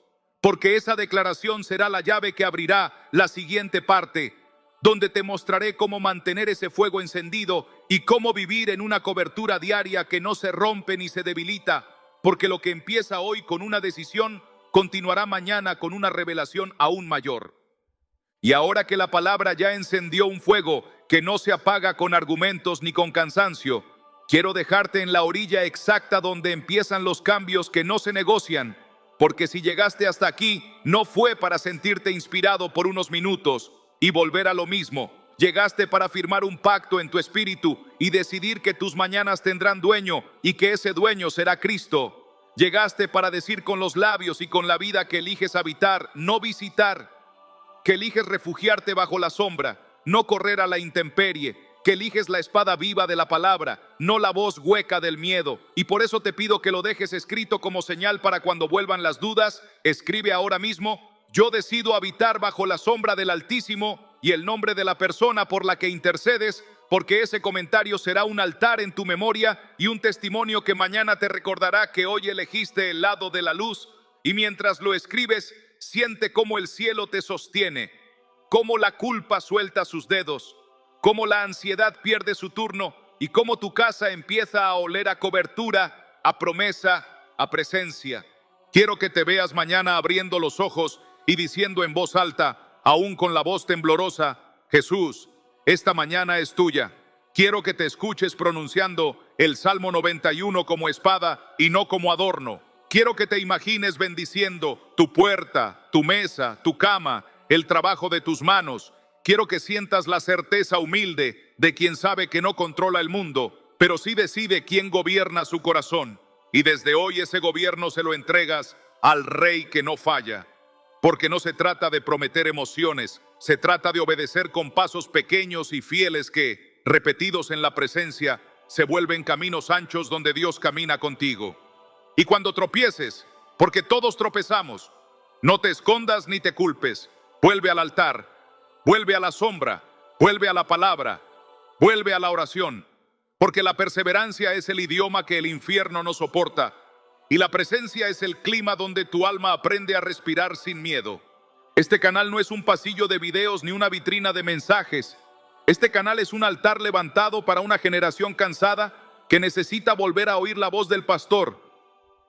Speaker 1: porque esa declaración será la llave que abrirá la siguiente parte, donde te mostraré cómo mantener ese fuego encendido y cómo vivir en una cobertura diaria que no se rompe ni se debilita, porque lo que empieza hoy con una decisión continuará mañana con una revelación aún mayor. Y ahora que la palabra ya encendió un fuego que no se apaga con argumentos ni con cansancio, quiero dejarte en la orilla exacta donde empiezan los cambios que no se negocian, porque si llegaste hasta aquí, no fue para sentirte inspirado por unos minutos y volver a lo mismo. Llegaste para firmar un pacto en tu espíritu y decidir que tus mañanas tendrán dueño y que ese dueño será Cristo. Llegaste para decir con los labios y con la vida que eliges habitar, no visitar, que eliges refugiarte bajo la sombra, no correr a la intemperie, que eliges la espada viva de la palabra, no la voz hueca del miedo. Y por eso te pido que lo dejes escrito como señal para cuando vuelvan las dudas. Escribe ahora mismo: yo decido habitar bajo la sombra del Altísimo, y el nombre de la persona por la que intercedes, porque ese comentario será un altar en tu memoria y un testimonio que mañana te recordará que hoy elegiste el lado de la luz. Y mientras lo escribes, siente cómo el cielo te sostiene, cómo la culpa suelta sus dedos, cómo la ansiedad pierde su turno y cómo tu casa empieza a oler a cobertura, a promesa, a presencia. Quiero que te veas mañana abriendo los ojos y diciendo en voz alta, aún con la voz temblorosa: Jesús, esta mañana es tuya. Quiero que te escuches pronunciando el Salmo 91 como espada y no como adorno. Quiero que te imagines bendiciendo tu puerta, tu mesa, tu cama, el trabajo de tus manos. Quiero que sientas la certeza humilde de quien sabe que no controla el mundo, pero sí decide quién gobierna su corazón. Y desde hoy ese gobierno se lo entregas al Rey que no falla. Porque no se trata de prometer emociones, se trata de obedecer con pasos pequeños y fieles que, repetidos en la presencia, se vuelven caminos anchos donde Dios camina contigo. Y cuando tropieces, porque todos tropezamos, no te escondas ni te culpes. Vuelve al altar, vuelve a la sombra, vuelve a la palabra, vuelve a la oración, porque la perseverancia es el idioma que el infierno no soporta, y la presencia es el clima donde tu alma aprende a respirar sin miedo. Este canal no es un pasillo de videos ni una vitrina de mensajes. Este canal es un altar levantado para una generación cansada que necesita volver a oír la voz del pastor.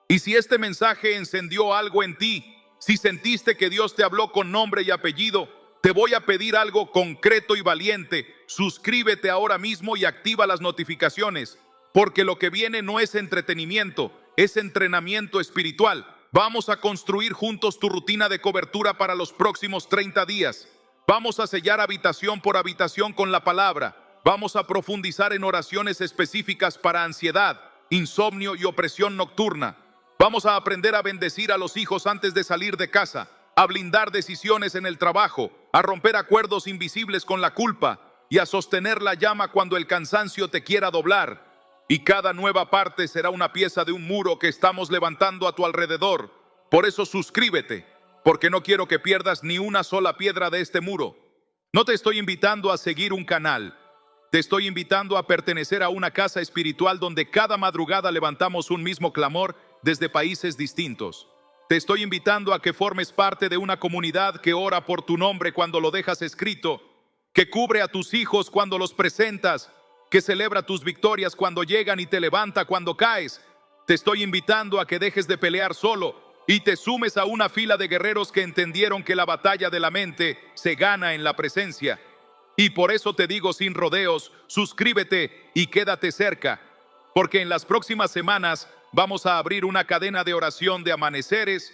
Speaker 1: Y si este mensaje encendió algo en ti, si sentiste que Dios te habló con nombre y apellido, te voy a pedir algo concreto y valiente. Suscríbete ahora mismo y activa las notificaciones, porque lo que viene no es entretenimiento, es entrenamiento espiritual. Vamos a construir juntos tu rutina de cobertura para los próximos 30 días. Vamos a sellar habitación por habitación con la palabra. Vamos a profundizar en oraciones específicas para ansiedad, insomnio y opresión nocturna. Vamos a aprender a bendecir a los hijos antes de salir de casa, a blindar decisiones en el trabajo, a romper acuerdos invisibles con la culpa y a sostener la llama cuando el cansancio te quiera doblar. Y cada nueva parte será una pieza de un muro que estamos levantando a tu alrededor. Por eso suscríbete, porque no quiero que pierdas ni una sola piedra de este muro. No te estoy invitando a seguir un canal. Te estoy invitando a pertenecer a una casa espiritual donde cada madrugada levantamos un mismo clamor desde países distintos. Te estoy invitando a que formes parte de una comunidad que ora por tu nombre cuando lo dejas escrito, que cubre a tus hijos cuando los presentas, que celebra tus victorias cuando llegan y te levanta cuando caes. Te estoy invitando a que dejes de pelear solo y te sumes a una fila de guerreros que entendieron que la batalla de la mente se gana en la presencia. Y por eso te digo sin rodeos, suscríbete y quédate cerca, porque en las próximas semanas vamos a abrir una cadena de oración de amaneceres,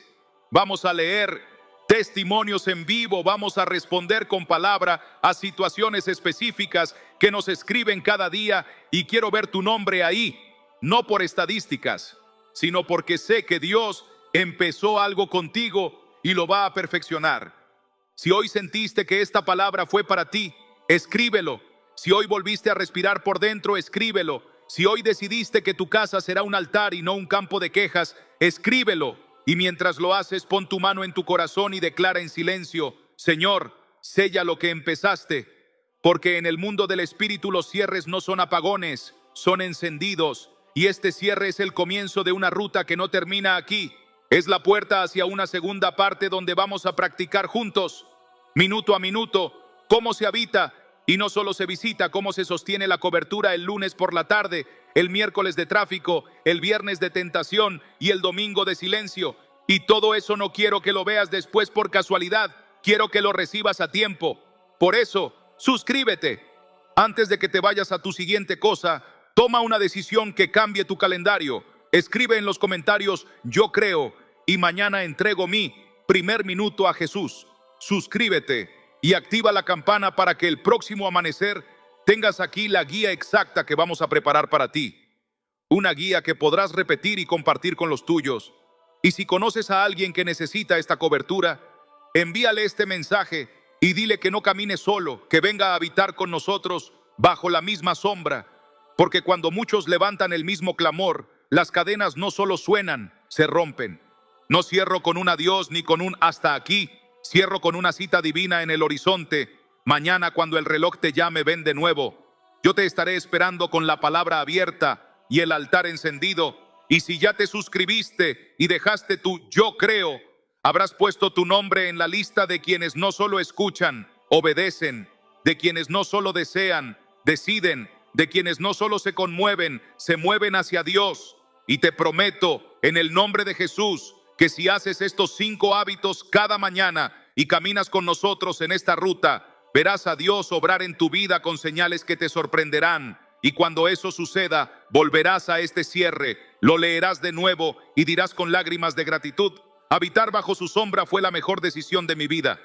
Speaker 1: vamos a leer testimonios en vivo, vamos a responder con palabra a situaciones específicas que nos escriben cada día, y quiero ver tu nombre ahí, no por estadísticas, sino porque sé que Dios empezó algo contigo y lo va a perfeccionar. Si hoy sentiste que esta palabra fue para ti, escríbelo. Si hoy volviste a respirar por dentro, escríbelo. Si hoy decidiste que tu casa será un altar y no un campo de quejas, escríbelo. Y mientras lo haces, pon tu mano en tu corazón y declara en silencio: Señor, sella lo que empezaste, porque en el mundo del espíritu los cierres no son apagones, son encendidos. Y este cierre es el comienzo de una ruta que no termina aquí. Es la puerta hacia una segunda parte donde vamos a practicar juntos, minuto a minuto, cómo se habita. Y no solo se visita, cómo se sostiene la cobertura el lunes por la tarde, el miércoles de tráfico, el viernes de tentación y el domingo de silencio. Y todo eso no quiero que lo veas después por casualidad. quiero que lo recibas a tiempo. Por eso, suscríbete. Antes de que te vayas a tu siguiente cosa, toma una decisión que cambie tu calendario. Escribe en los comentarios, yo creo, y mañana entrego mi primer minuto a Jesús. Suscríbete y activa la campana para que el próximo amanecer tengas aquí la guía exacta que vamos a preparar para ti. Una guía que podrás repetir y compartir con los tuyos. Y si conoces a alguien que necesita esta cobertura, envíale este mensaje y dile que no camine solo, que venga a habitar con nosotros bajo la misma sombra. Porque cuando muchos levantan el mismo clamor, las cadenas no solo suenan, se rompen. No cierro con un adiós ni con un hasta aquí, cierro con una cita divina en el horizonte. Mañana, cuando el reloj te llame, ven de nuevo. Yo te estaré esperando con la palabra abierta y el altar encendido. Y si ya te suscribiste y dejaste tu yo creo, habrás puesto tu nombre en la lista de quienes no solo escuchan, obedecen, de quienes no solo desean, deciden, de quienes no solo se conmueven, se mueven hacia Dios. Y te prometo, en el nombre de Jesús, que si haces estos 5 hábitos cada mañana y caminas con nosotros en esta ruta, verás a Dios obrar en tu vida con señales que te sorprenderán. Y cuando eso suceda, volverás a este cierre, lo leerás de nuevo y dirás con lágrimas de gratitud: habitar bajo su sombra fue la mejor decisión de mi vida.